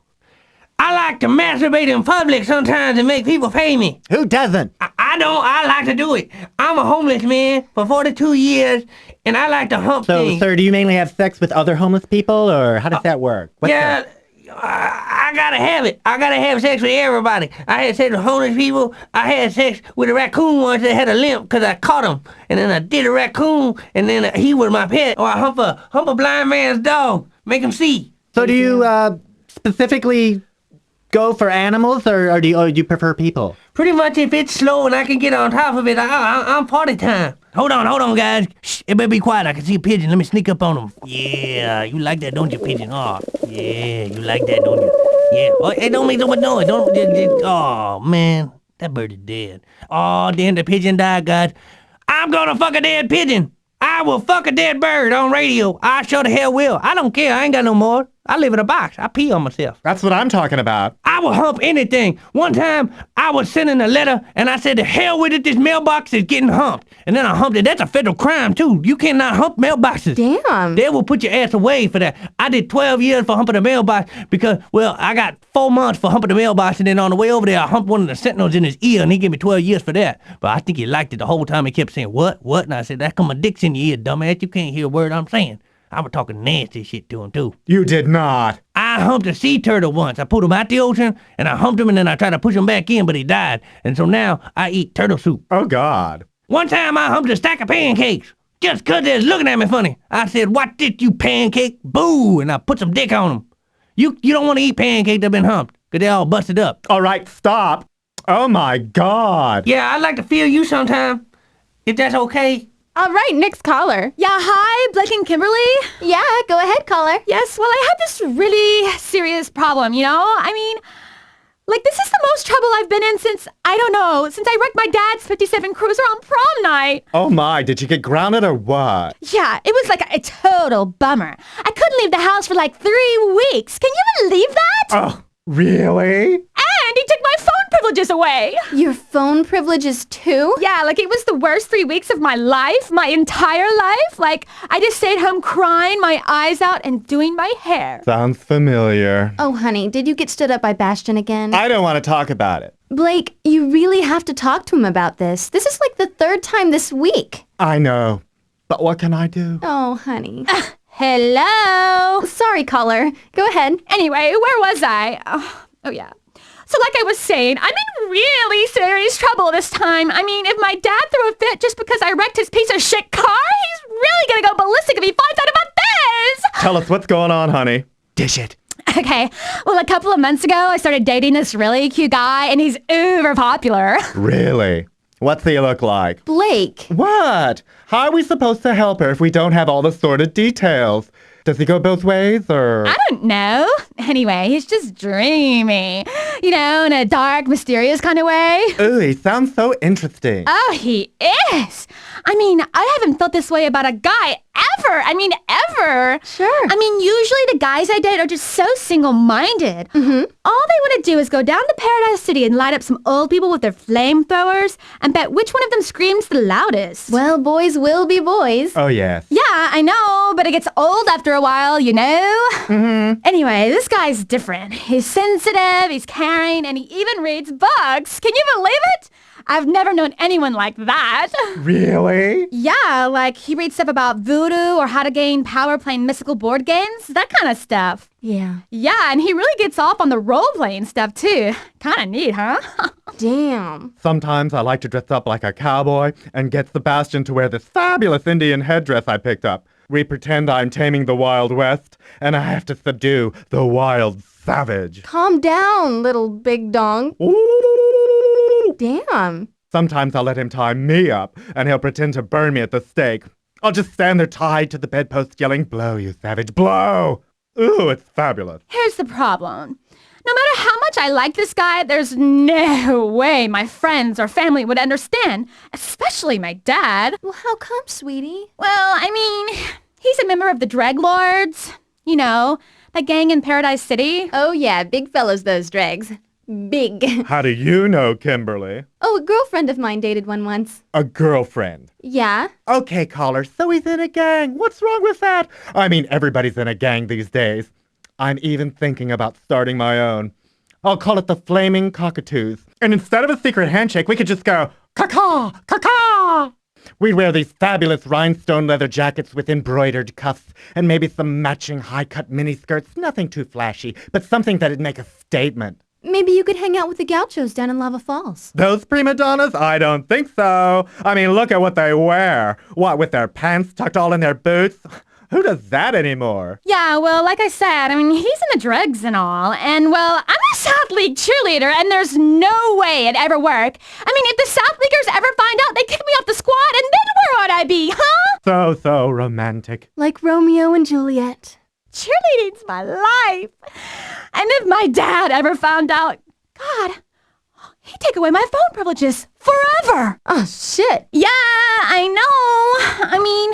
I like to masturbate in public sometimes and make people pay me. Who doesn't? I don't. I like to do it. I'm a homeless man for 42 years, and I like to hump things. So, sir, do you mainly have sex with other homeless people, or how does that work? I gotta have it. I gotta have sex with everybody. I had sex with homeless people. I had sex with a raccoon once that had a limp because I caught him. And then I did a raccoon, and then he was my pet. Or I hump a blind man's dog, make him see. So do you specifically go for animals, or do you prefer people? Pretty much if it's slow and I can get on top of it, I'm party time. Hold on, guys. Shh, everybody be quiet. I can see a pigeon. Let me sneak up on him. Yeah, you like that, don't you, pigeon? Oh, yeah, you like that, don't you? Yeah. Oh, hey, don't make no more noise. Oh, man, that bird is dead. Oh, then the pigeon died, guys. I'm gonna fuck a dead pigeon. I will fuck a dead bird on radio. I sure the hell will. I don't care. I ain't got no more. I live in a box. I pee on myself. That's what I'm talking about. I will hump anything. One time, I was sending a letter, and I said, the hell with it, this mailbox is getting humped. And then I humped it. That's a federal crime, too. You cannot hump mailboxes. Damn. They will put your ass away for that. I did 12 years for humping a mailbox because, well, I got 4 months for humping the mailbox, and then on the way over there, I humped one of the sentinels in his ear, and he gave me 12 years for that. But I think he liked it the whole time. He kept saying, what? And I said, that's because my dick's in your ear, dumbass. You can't hear a word I'm saying. I was talking nasty shit to him, too. You did not. I humped a sea turtle once. I pulled him out the ocean, and I humped him, and then I tried to push him back in, but he died. And so now I eat turtle soup. Oh, God. One time I humped a stack of pancakes just 'cause they was looking at me funny. I said, "What did you pancake?" Boo! And I put some dick on them. You don't want to eat pancakes that been humped 'cause they all busted up. All right, stop. Oh, my God. Yeah, I'd like to feel you sometime, if that's okay. All right, next caller. Yeah, hi, Blake and Kimberly. Yeah, go ahead, caller. Yes, well, I had this really serious problem, you know? I mean, like, this is the most trouble I've been in since I wrecked my dad's 57 Cruiser on prom night. Oh, my. Did you get grounded or what? Yeah, it was like a total bummer. I couldn't leave the house for like 3 weeks. Can you believe that? Oh, really? And he took my phone privileges away. Your phone privileges too? Yeah, like it was the worst 3 weeks of my life, my entire life. Like, I just stayed home crying my eyes out and doing my hair. Sounds familiar. Oh, honey, did you get stood up by Bastion again? I don't want to talk about it. Blake, you really have to talk to him about this. This is like the 3rd time this week. I know. But what can I do? Oh, honey. Hello? Sorry, caller. Go ahead. Anyway, where was I? Oh, yeah. So like I was saying, I'm in really serious trouble this time. I mean, if my dad threw a fit just because I wrecked his piece of shit car, he's really gonna go ballistic if he finds out about this! Tell us what's going on, honey. Dish it. Okay, well, a couple of months ago, I started dating this really cute guy, and he's uber popular. Really? What's he look like? Blake. What? How are we supposed to help her if we don't have all the sordid details? Does he go both ways, or? I don't know. Anyway, he's just dreamy. You know, in a dark, mysterious kind of way. Ooh, he sounds so interesting. Oh, he is. I mean, I haven't felt this way about a guy ever. I mean, ever. Sure. I mean, usually the guys I date are just so single-minded. All they want to do is go down to Paradise City and light up some old people with their flamethrowers and bet which one of them screams the loudest. Well, boys will be boys. Oh, yes. Yeah, I know, but it gets old after a while, you know? Anyway, this guy's different. He's sensitive, he's caring, and he even reads books. Can you believe it? I've never known anyone like that. Really? Yeah, like he reads stuff about voodoo or how to gain power playing mystical board games, that kind of stuff. Yeah. Yeah, and he really gets off on the role-playing stuff, too. Kind of neat, huh? Damn. Sometimes I like to dress up like a cowboy and get Sebastian to wear this fabulous Indian headdress I picked up. We pretend I'm taming the Wild West, and I have to subdue the wild savage. Calm down, little big dong. Damn. Sometimes I'll let him tie me up, and he'll pretend to burn me at the stake. I'll just stand there tied to the bedpost yelling, "Blow, you savage, blow!" Ooh, it's fabulous. Here's the problem. No matter how much I like this guy, there's no way my friends or family would understand, especially my dad. Well, how come, sweetie? Well, I mean, he's a member of the Dreg Lords. You know, that gang in Paradise City. Oh, yeah, big fellows, those dregs. Big. How do you know, Kimberly? Oh, a girlfriend of mine dated one once. A girlfriend. Yeah? Okay, caller, so he's in a gang. What's wrong with that? I mean, everybody's in a gang these days. I'm even thinking about starting my own. I'll call it the Flaming Cockatoos. And instead of a secret handshake, we could just go, caw-caw, caw-caw. We'd wear these fabulous rhinestone leather jackets with embroidered cuffs and maybe some matching high-cut miniskirts. Nothing too flashy, but something that'd make a statement. Maybe you could hang out with the gauchos down in Lava Falls. Those prima donnas? I don't think so. I mean, look at what they wear. What, with their pants tucked all in their boots? Who does that anymore? Yeah, well, like I said, I mean, he's in the dregs and all. And, well, I'm just South League cheerleader, and there's no way it'd ever work. I mean, if the South Leaguers ever find out, they kick me off the squad, and then where would I be, huh? So romantic. Like Romeo and Juliet. Cheerleading's my life. And if my dad ever found out, God, he'd take away my phone privileges forever. Oh, shit. Yeah, I know. I mean,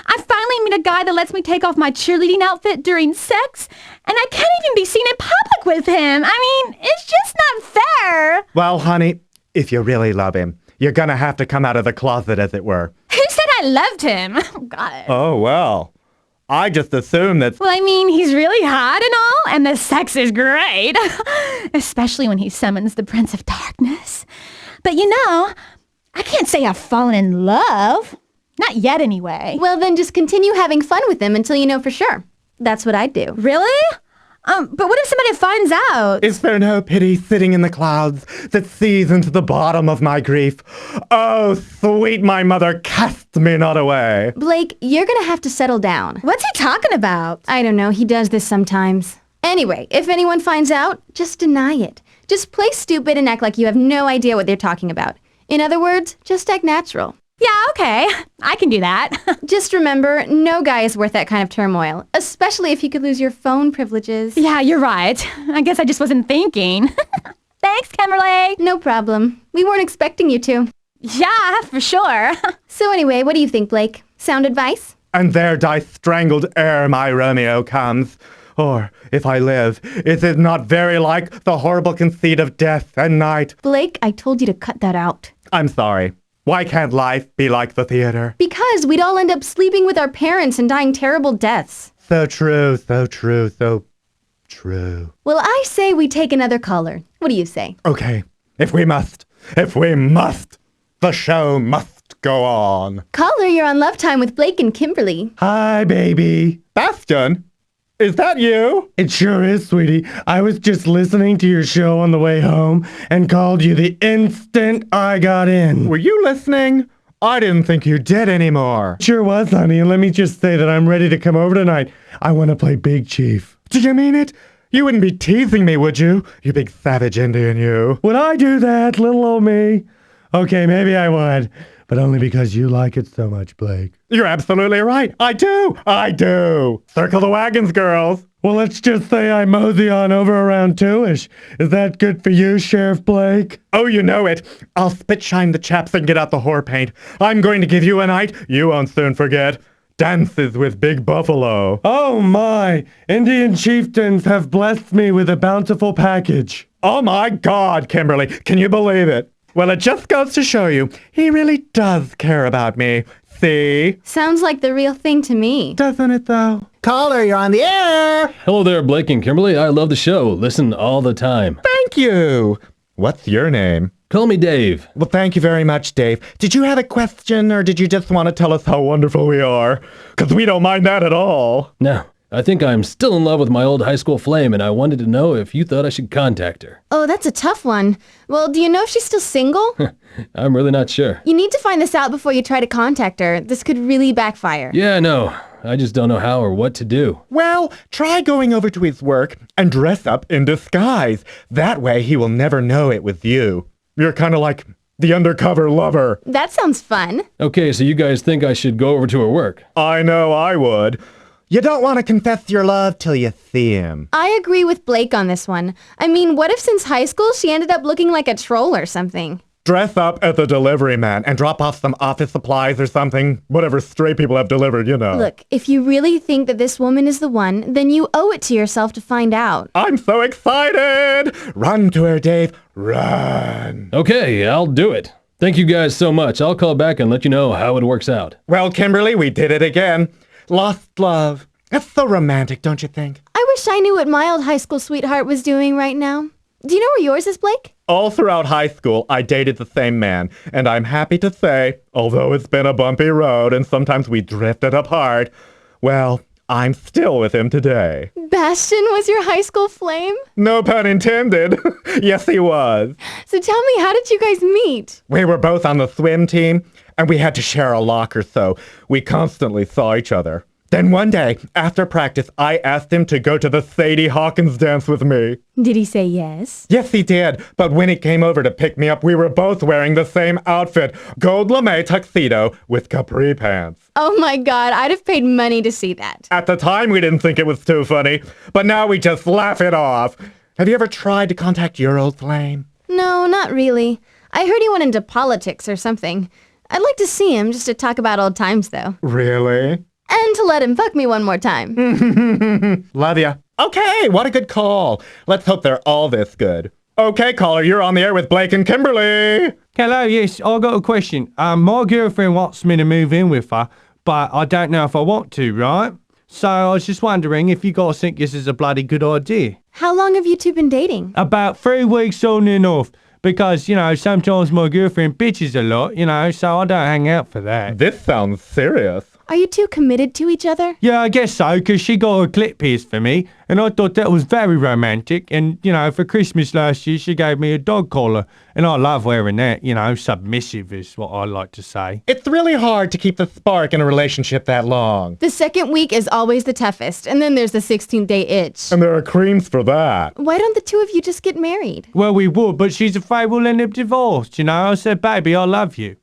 I finally meet a guy that lets me take off my cheerleading outfit during sex, and I can't even be seen in public with him. I mean, it's just not fair. Well, honey, if you really love him, you're gonna have to come out of the closet, as it were. Who said I loved him? Oh, God. Oh, well. I just assumed that... Well, I mean, he's really hot and all, and the sex is great. Especially when he summons the Prince of Darkness. But you know, I can't say I've fallen in love. Not yet, anyway. Well, then just continue having fun with him until you know for sure. That's what I'd do. Really? But what if somebody finds out? Is there no pity sitting in the clouds that sees into the bottom of my grief? Oh, sweet my mother, cast me not away. Blake, you're gonna have to settle down. What's he talking about? I don't know, he does this sometimes. Anyway, if anyone finds out, just deny it. Just play stupid and act like you have no idea what they're talking about. In other words, just act natural. Yeah, okay. I can do that. Just remember, no guy is worth that kind of turmoil, especially if you could lose your phone privileges. Yeah, you're right. I guess I just wasn't thinking. Thanks, Kimberly. No problem. We weren't expecting you to. Yeah, for sure. So anyway, what do you think, Blake? Sound advice? And there die strangled ere my Romeo comes. Or, if I live, is it not very like the horrible conceit of death and night? Blake, I told you to cut that out. I'm sorry. Why can't life be like the theater? Because we'd all end up sleeping with our parents and dying terrible deaths. So true, so true, so true. Well, I say we take another caller. What do you say? Okay, if we must, the show must go on. Caller, you're on Love Time with Blake and Kimberly. Hi, baby. Bastion? Is that you? It sure is, sweetie. I was just listening to your show on the way home and called you the instant I got in. Were you listening? I didn't think you did anymore. Sure was, honey, and let me just say that I'm ready to come over tonight. I want to play Big Chief. Do you mean it? You wouldn't be teasing me, would you? You big savage Indian, you. Would I do that, little old me? Okay, maybe I would, but only because you like it so much, Blake. You're absolutely right. I do. Circle the wagons, girls. Well, let's just say I mosey on over around 2-ish. Is that good for you, Sheriff Blake? Oh, you know it. I'll spit shine the chaps and get out the whore paint. I'm going to give you a night you won't soon forget. Dances with Big Buffalo. Oh my! Indian chieftains have blessed me with a bountiful package. Oh my God, Kimberly. Can you believe it? Well, it just goes to show you, he really does care about me. See? Sounds like the real thing to me. Doesn't it, though? Caller, you're on the air. Hello there, Blake and Kimberly. I love the show. Listen all the time. Thank you. What's your name? Call me Dave. Well, thank you very much, Dave. Did you have a question, or did you just want to tell us how wonderful we are? Because we don't mind that at all. No. I think I'm still in love with my old high school flame, and I wanted to know if you thought I should contact her. Oh, that's a tough one. Well, do you know if she's still single? I'm really not sure. You need to find this out before you try to contact her. This could really backfire. Yeah, no. I just don't know how or what to do. Well, try going over to his work and dress up in disguise. That way he will never know it was you. You're kind of like the undercover lover. That sounds fun. Okay, so you guys think I should go over to her work? I know I would. You don't want to confess your love till you see him. I agree with Blake on this one. I mean, what if since high school she ended up looking like a troll or something? Dress up as a delivery man and drop off some office supplies or something. Whatever stray people have delivered, you know. Look, if you really think that this woman is the one, then you owe it to yourself to find out. I'm so excited! Run to her, Dave. Run. Okay, I'll do it. Thank you guys so much. I'll call back and let you know how it works out. Well, Kimberly, we did it again. Lost love. That's so romantic, don't you think? I wish I knew what my old high school sweetheart was doing right now. Do you know where yours is, Blake? All throughout high school, I dated the same man, and I'm happy to say, although it's been a bumpy road and sometimes we drifted apart, well, I'm still with him today. Bastion was your high school flame? No pun intended. Yes, he was. So tell me, how did you guys meet? We were both on the swim team, and we had to share a locker, so we constantly saw each other. Then one day, after practice, I asked him to go to the Sadie Hawkins dance with me. Did he say yes? Yes, he did. But when he came over to pick me up, we were both wearing the same outfit. Gold lame tuxedo with capri pants. Oh my God, I'd have paid money to see that. At the time, we didn't think it was too funny, but now we just laugh it off. Have you ever tried to contact your old flame? No, not really. I heard he went into politics or something. I'd like to see him just to talk about old times, though. Really? And to let him fuck me one more time. Love ya. Okay, what a good call. Let's hope they're all this good. Okay, caller, you're on the air with Blake and Kimberly. Hello, yes, I got a question. My girlfriend wants me to move in with her, but I don't know if I want to, right? So I was just wondering if you guys think this is a bloody good idea. How long have you two been dating? About 3 weeks on and off. Because, sometimes my girlfriend bitches a lot, so I don't hang out for that. This sounds serious. Are you two committed to each other? Yeah, I guess so, because she got a clit pierced for me, and I thought that was very romantic. And, for Christmas last year, she gave me a dog collar, and I love wearing that, submissive is what I like to say. It's really hard to keep the spark in a relationship that long. The second week is always the toughest, and then there's the 16th day itch. And there are creams for that. Why don't the two of you just get married? Well, we would, but she's afraid we'll end up divorced, I said, baby, I love you.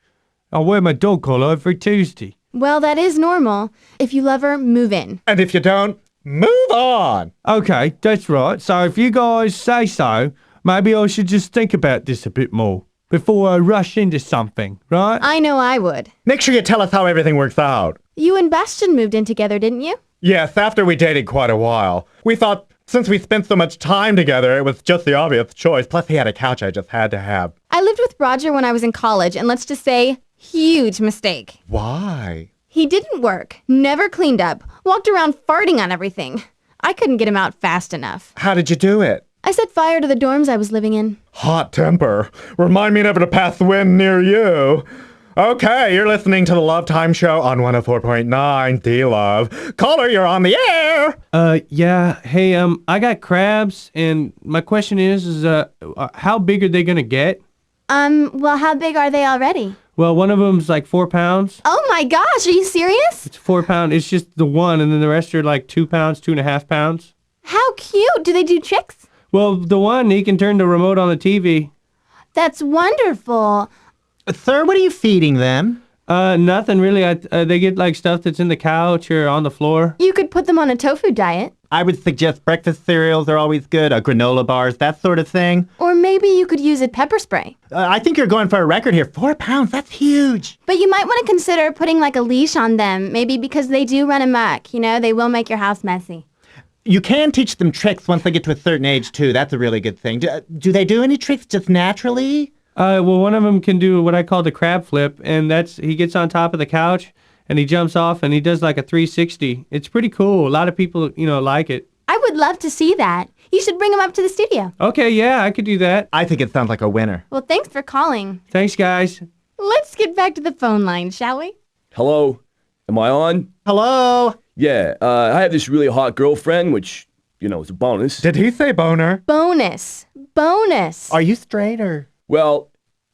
I wear my dog collar every Tuesday. Well, that is normal. If you love her, move in. And if you don't, move on. Okay, that's right. So if you guys say so, maybe I should just think about this a bit more before I rush into something, right? I know I would. Make sure you tell us how everything works out. You and Bastian moved in together, didn't you? Yes, after we dated quite a while. We thought, since we spent so much time together, it was just the obvious choice. Plus, he had a couch I just had to have. I lived with Roger when I was in college, and let's just say, huge mistake. Why? He didn't work, never cleaned up, walked around farting on everything. I couldn't get him out fast enough. How did you do it? I set fire to the dorms I was living in. Hot temper. Remind me never to pass the wind near you. Okay, you're listening to the Love Time Show on 104.9 DLUV. Caller, you're on the air! Yeah. Hey, I got crabs, and my question is how big are they gonna get? Well, how big are they already? Well, one of them's like 4 pounds. Oh my gosh, are you serious? It's 4 pounds. It's just the one, and then the rest are like 2 pounds, 2.5 pounds. How cute. Do they do tricks? Well, the one, he can turn the remote on the TV. That's wonderful. Sir, what are you feeding them? Nothing really. They get like stuff that's in the couch or on the floor. You could put them on a tofu diet. I would suggest breakfast cereals are always good, granola bars, that sort of thing. Or maybe you could use a pepper spray. I think you're going for a record here. 4 pounds, that's huge. But you might want to consider putting like a leash on them, maybe because they do run amok. They will make your house messy. You can teach them tricks once they get to a certain age, too. That's a really good thing. Do they do any tricks just naturally? Well, one of them can do what I call the crab flip, and he gets on top of the couch, and he jumps off, and he does like a 360. It's pretty cool. A lot of people, like it. I would love to see that. You should bring him up to the studio. Okay, yeah, I could do that. I think it sounds like a winner. Well, thanks for calling. Thanks, guys. Let's get back to the phone line, shall we? Hello? Am I on? Hello? Yeah, I have this really hot girlfriend, which, is a bonus. Did he say boner? Bonus. Are you straight or? Well,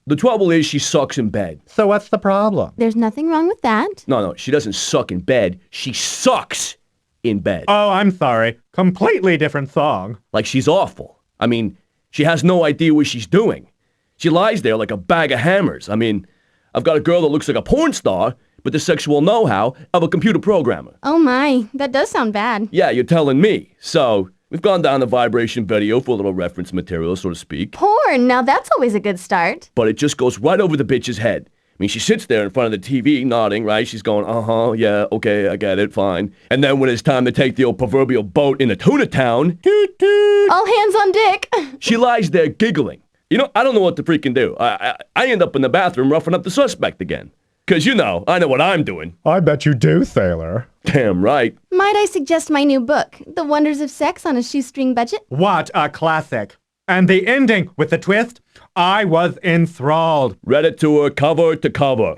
the trouble is she sucks in bed. So what's the problem? There's nothing wrong with that. No, she doesn't suck in bed. She sucks in bed. Oh, I'm sorry. Completely different song. Like she's awful. I mean, she has no idea what she's doing. She lies there like a bag of hammers. I mean, I've got a girl that looks like a porn star, but the sexual know-how of a computer programmer. Oh my, that does sound bad. Yeah, you're telling me. So, we've gone down the vibration video for a little reference material, so to speak. Porn, now that's always a good start. But it just goes right over the bitch's head. I mean, she sits there in front of the TV, nodding, right? She's going, yeah, okay, I get it, fine. And then when it's time to take the old proverbial boat into Tuna Town, toot toot, all hands on deck. She lies there giggling. I don't know what to freaking do. I end up in the bathroom roughing up the suspect again. 'Cause I know what I'm doing. I bet you do, sailor. Damn right. Might I suggest my new book, The Wonders of Sex on a Shoestring Budget? What a classic. And the ending with the twist, I was enthralled. Read it to her cover to cover,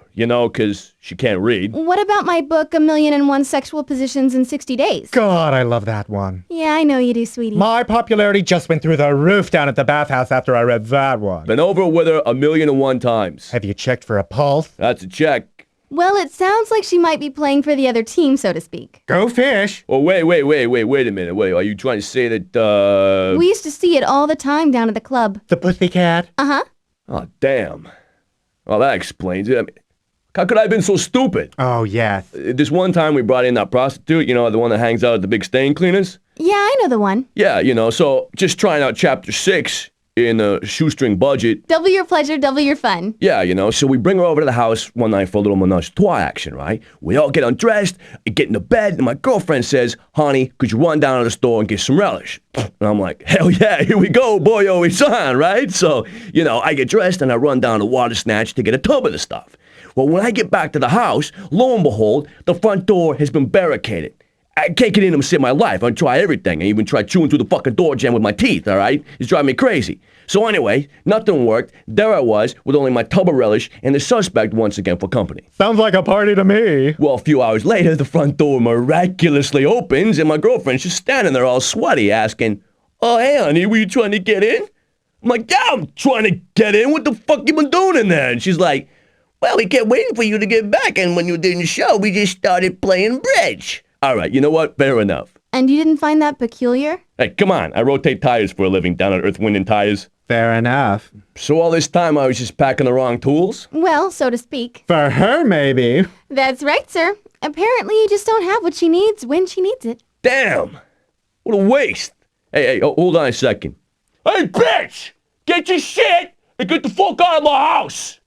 'cause she can't read. What about my book, 1,000,001 Sexual Positions in 60 Days? God, I love that one. Yeah, I know you do, sweetie. My popularity just went through the roof down at the bathhouse after I read that one. Been over with her 1,000,001 times. Have you checked for a pulse? That's a check. Well, it sounds like she might be playing for the other team, so to speak. Go fish. Oh, wait a minute. Wait, are you trying to say that, We used to see it all the time down at the club. The pussycat? Uh-huh. Oh, damn. Well, that explains it. I mean, how could I have been so stupid? Oh, yes. This one time we brought in that prostitute, the one that hangs out at the big stain cleaners. Yeah, I know the one. Yeah, so just trying out chapter 6 in a shoestring budget. Double your pleasure, double your fun. Yeah, so we bring her over to the house one night for a little menage a trois action, right? We all get undressed, get into bed, and my girlfriend says, honey, could you run down to the store and get some relish? And I'm like, hell yeah, here we go, boy, always on, right? So, I get dressed and I run down to Water Snatch to get a tub of the stuff. Well, when I get back to the house, lo and behold, the front door has been barricaded. I can't get in them to save my life. I try everything. I even tried chewing through the fucking door jamb with my teeth, all right? It's driving me crazy. So anyway, nothing worked. There I was with only my tub of relish and the suspect once again for company. Sounds like a party to me. Well, a few hours later, the front door miraculously opens and my girlfriend's just standing there all sweaty asking, oh, hey, honey, were you trying to get in? I'm like, yeah, I'm trying to get in. What the fuck you been doing in there? And she's like, well, we kept waiting for you to get back, and when you didn't show, we just started playing bridge. All right, you know what? Fair enough. And you didn't find that peculiar? Hey, come on. I rotate tires for a living down at Earth, Wind, and Tires. Fair enough. So all this time I was just packing the wrong tools? Well, so to speak. For her, maybe. That's right, sir. Apparently you just don't have what she needs when she needs it. Damn! What a waste! Hey, hold on a second. Hey, bitch! Get your shit and get the fuck out of my house!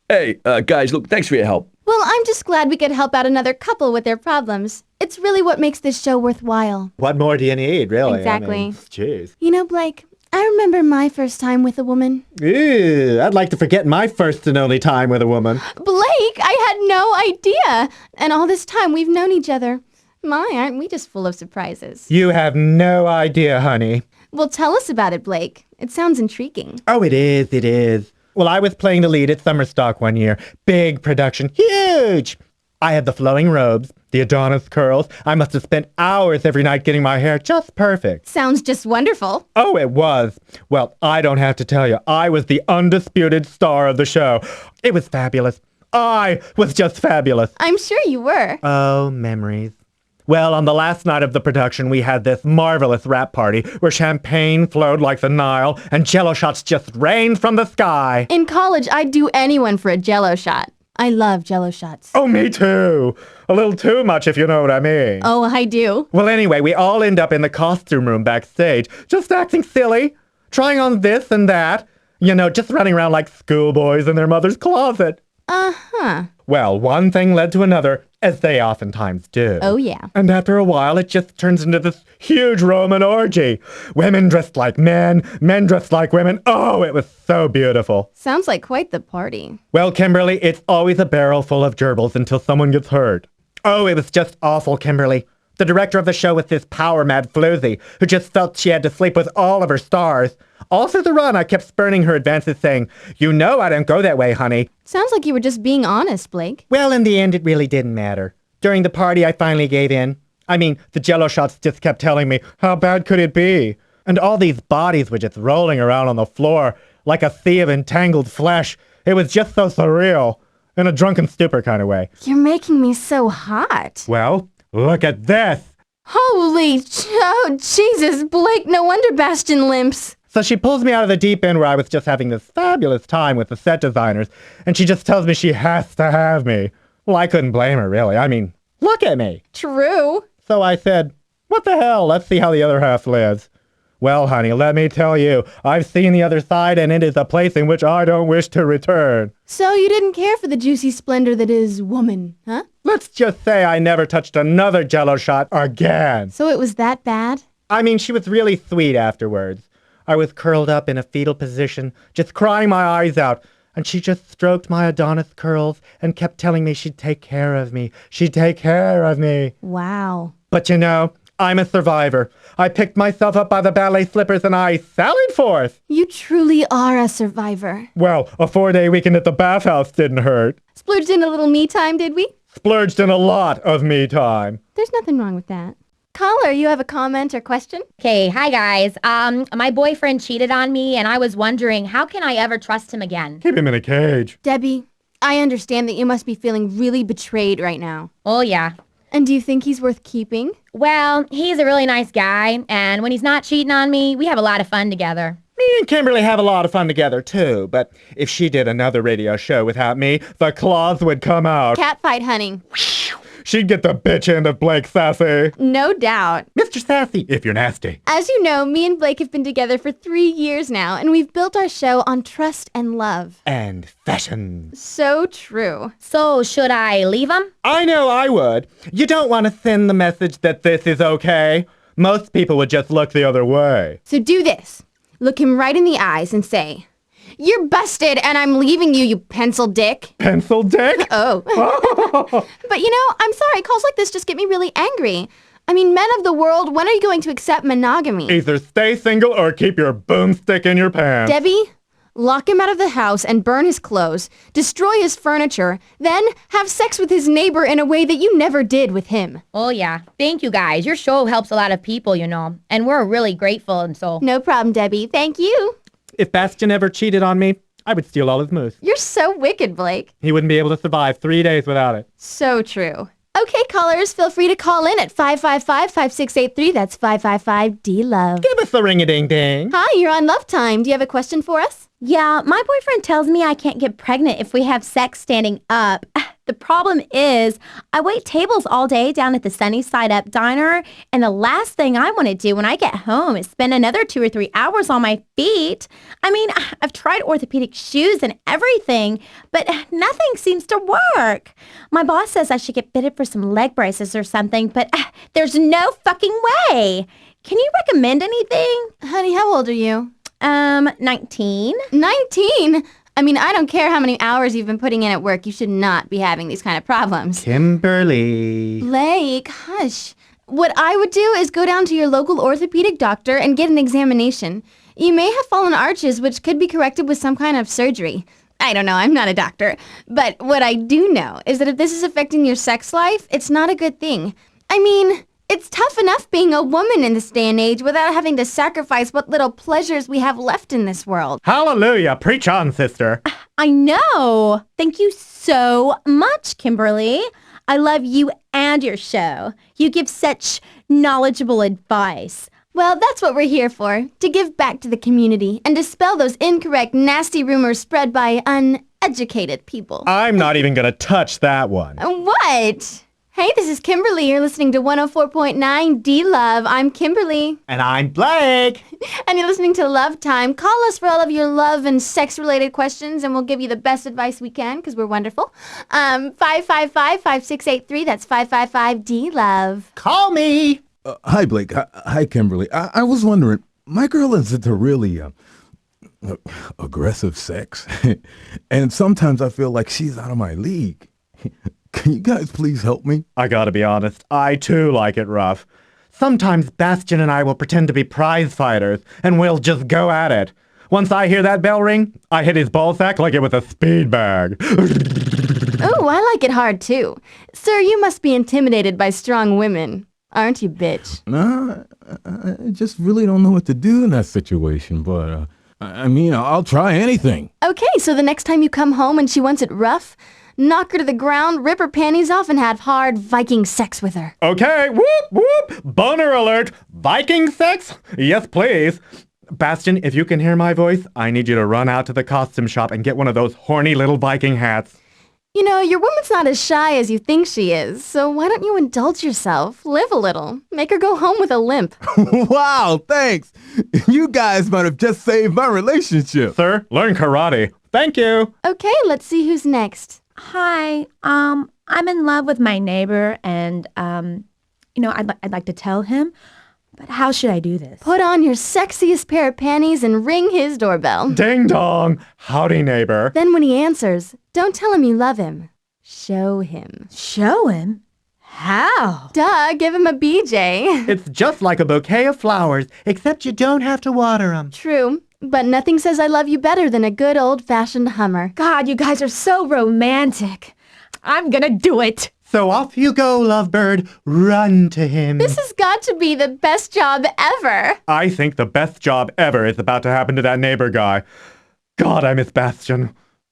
Hey, guys, look, thanks for your help. Well, I'm just glad we could help out another couple with their problems. It's really what makes this show worthwhile. What more do you need, really? Exactly. Jeez. You know, Blake, I remember my first time with a woman. Ew, I'd like to forget my first and only time with a woman. Blake, I had no idea. And all this time we've known each other. My, aren't we just full of surprises? You have no idea, honey. Well, tell us about it, Blake. It sounds intriguing. Oh, it is. Well, I was playing the lead at Summer Stock one year. Big production. Huge! I had the flowing robes, the Adonis curls. I must have spent hours every night getting my hair just perfect. Sounds just wonderful. Oh, it was. Well, I don't have to tell you. I was the undisputed star of the show. It was fabulous. I was just fabulous. I'm sure you were. Oh, memories. Well, on the last night of the production, we had this marvelous rap party where champagne flowed like the Nile and jello shots just rained from the sky. In college, I'd do anyone for a jello shot. I love jello shots. Oh, me too. A little too much, if you know what I mean. Oh, I do. Well, anyway, we all end up in the costume room backstage, just acting silly, trying on this and that. Just running around like schoolboys in their mother's closet. Uh-huh. Well, one thing led to another, as they oftentimes do. Oh, yeah. And after a while, it just turns into this huge Roman orgy. Women dressed like men, men dressed like women. Oh, it was so beautiful. Sounds like quite the party. Well, Kimberly, it's always a barrel full of gerbils until someone gets hurt. Oh, it was just awful, Kimberly. The director of the show was this power-mad floozy who just felt she had to sleep with all of her stars. All through the run, I kept spurning her advances saying, you know I don't go that way, honey. Sounds like you were just being honest, Blake. Well, in the end, it really didn't matter. During the party, I finally gave in. I mean, the jello shots just kept telling me, how bad could it be? And all these bodies were just rolling around on the floor like a sea of entangled flesh. It was just so surreal. In a drunken stupor kind of way. You're making me so hot. Well, look at this. Oh, Jesus, Blake, no wonder Bastion limps. So she pulls me out of the deep end where I was just having this fabulous time with the set designers, and she just tells me she has to have me. Well, I couldn't blame her, really. I mean, look at me. True. So I said, what the hell? Let's see how the other half lives. Well, honey, let me tell you, I've seen the other side, and it is a place in which I don't wish to return. So you didn't care for the juicy splendor that is woman, huh? Let's just say I never touched another jello shot again. So it was that bad? I mean, she was really sweet afterwards. I was curled up in a fetal position, just crying my eyes out, and she just stroked my Adonis curls and kept telling me she'd take care of me. She'd take care of me. Wow. But I'm a survivor. I picked myself up by the ballet slippers and I sallied forth. You truly are a survivor. Well, a 4-day weekend at the bathhouse didn't hurt. Splurged in a little me time, did we? Splurged in a lot of me time. There's nothing wrong with that. Caller, you have a comment or question? Okay, hi guys. My boyfriend cheated on me and I was wondering, how can I ever trust him again? Keep him in a cage. Debbie, I understand that you must be feeling really betrayed right now. Oh, yeah. And do you think he's worth keeping? Well, he's a really nice guy, and when he's not cheating on me, we have a lot of fun together. Me and Kimberly have a lot of fun together, too, but if she did another radio show without me, the claws would come out. Catfight hunting. She'd get the bitch end of Blake Sassy. No doubt. Mr. Sassy, if you're nasty. As you know, me and Blake have been together for 3 years now, and we've built our show on trust and love. And fashion. So true. So, should I leave him? I know I would. You don't want to send the message that this is okay. Most people would just look the other way. So do this. Look him right in the eyes and say, "You're busted and I'm leaving you, you pencil dick." Pencil dick? Oh. But you know, I'm sorry, calls like this just get me really angry. I mean, men of the world, when are you going to accept monogamy? Either stay single or keep your boomstick in your pants. Debbie, lock him out of the house and burn his clothes, destroy his furniture, then have sex with his neighbor in a way that you never did with him. Oh, yeah. Thank you, guys. Your show helps a lot of people, you know, and we're really grateful, and so... No problem, Debbie. Thank you. If Bastion ever cheated on me, I would steal all his moose. You're so wicked, Blake. He wouldn't be able to survive 3 days without it. So true. Okay, callers, feel free to call in at 555-5683. That's 555-DLUV. Give us the ring-a-ding-ding. Hi, you're on Love Time. Do you have a question for us? Yeah, my boyfriend tells me I can't get pregnant if we have sex standing up. The problem is, I wait tables all day down at the Sunny Side Up diner, and the last thing I want to do when I get home is spend another 2 or 3 hours on my feet. I mean, I've tried orthopedic shoes and everything, but nothing seems to work. My boss says I should get fitted for some leg braces or something, but there's no fucking way. Can you recommend anything? Honey, how old are you? 19. 19? I mean, I don't care how many hours you've been putting in at work. You should not be having these kind of problems. Kimberly. Blake, hush. What I would do is go down to your local orthopedic doctor and get an examination. You may have fallen arches, which could be corrected with some kind of surgery. I don't know, I'm not a doctor. But what I do know is that if this is affecting your sex life, it's not a good thing. I mean, it's tough enough being a woman in this day and age without having to sacrifice what little pleasures we have left in this world. Hallelujah. Preach on, sister. I know. Thank you so much, Kimberly. I love you and your show. You give such knowledgeable advice. Well, that's what we're here for, to give back to the community and dispel those incorrect, nasty rumors spread by uneducated people. I'm not even going to touch that one. What? Hey, this is Kimberly. You're listening to 104.9 DLUV. I'm Kimberly. And I'm Blake. And you're listening to Love Time. Call us for all of your love and sex-related questions, and we'll give you the best advice we can, because we're wonderful. 555-5683. That's 555-DLUV. Call me. Hi, Blake. Hi, Kimberly. I was wondering, my girl is into really aggressive sex, and sometimes I feel like she's out of my league. Can you guys please help me? I gotta be honest, I too like it rough. Sometimes Bastion and I will pretend to be prize fighters, and we'll just go at it. Once I hear that bell ring, I hit his ballsack like it was a speed bag. Oh, I like it hard too. Sir, you must be intimidated by strong women. Aren't you, bitch? Nah, I just really don't know what to do in that situation, but, I mean, I'll try anything. Okay, so the next time you come home and she wants it rough, knock her to the ground, rip her panties off, and have hard Viking sex with her. Okay, whoop, whoop, boner alert, Viking sex? Yes, please. Bastion, if you can hear my voice, I need you to run out to the costume shop and get one of those horny little Viking hats. You know, your woman's not as shy as you think she is, so why don't you indulge yourself? Live a little. Make her go home with a limp. Wow, thanks. You guys might have just saved my relationship. Sir, learn karate. Thank you. Okay, let's see who's next. Hi, I'm in love with my neighbor, and, I'd like to tell him, but how should I do this? Put on your sexiest pair of panties and ring his doorbell. Ding dong. Howdy, neighbor. Then when he answers, don't tell him you love him. Show him. Show him? How? Duh, give him a BJ. It's just like a bouquet of flowers, except you don't have to water them. True. But nothing says I love you better than a good old-fashioned Hummer. God, you guys are so romantic. I'm gonna do it. So off you go, lovebird. Run to him. This has got to be the best job ever. I think the best job ever is about to happen to that neighbor guy. God, I miss Bastion.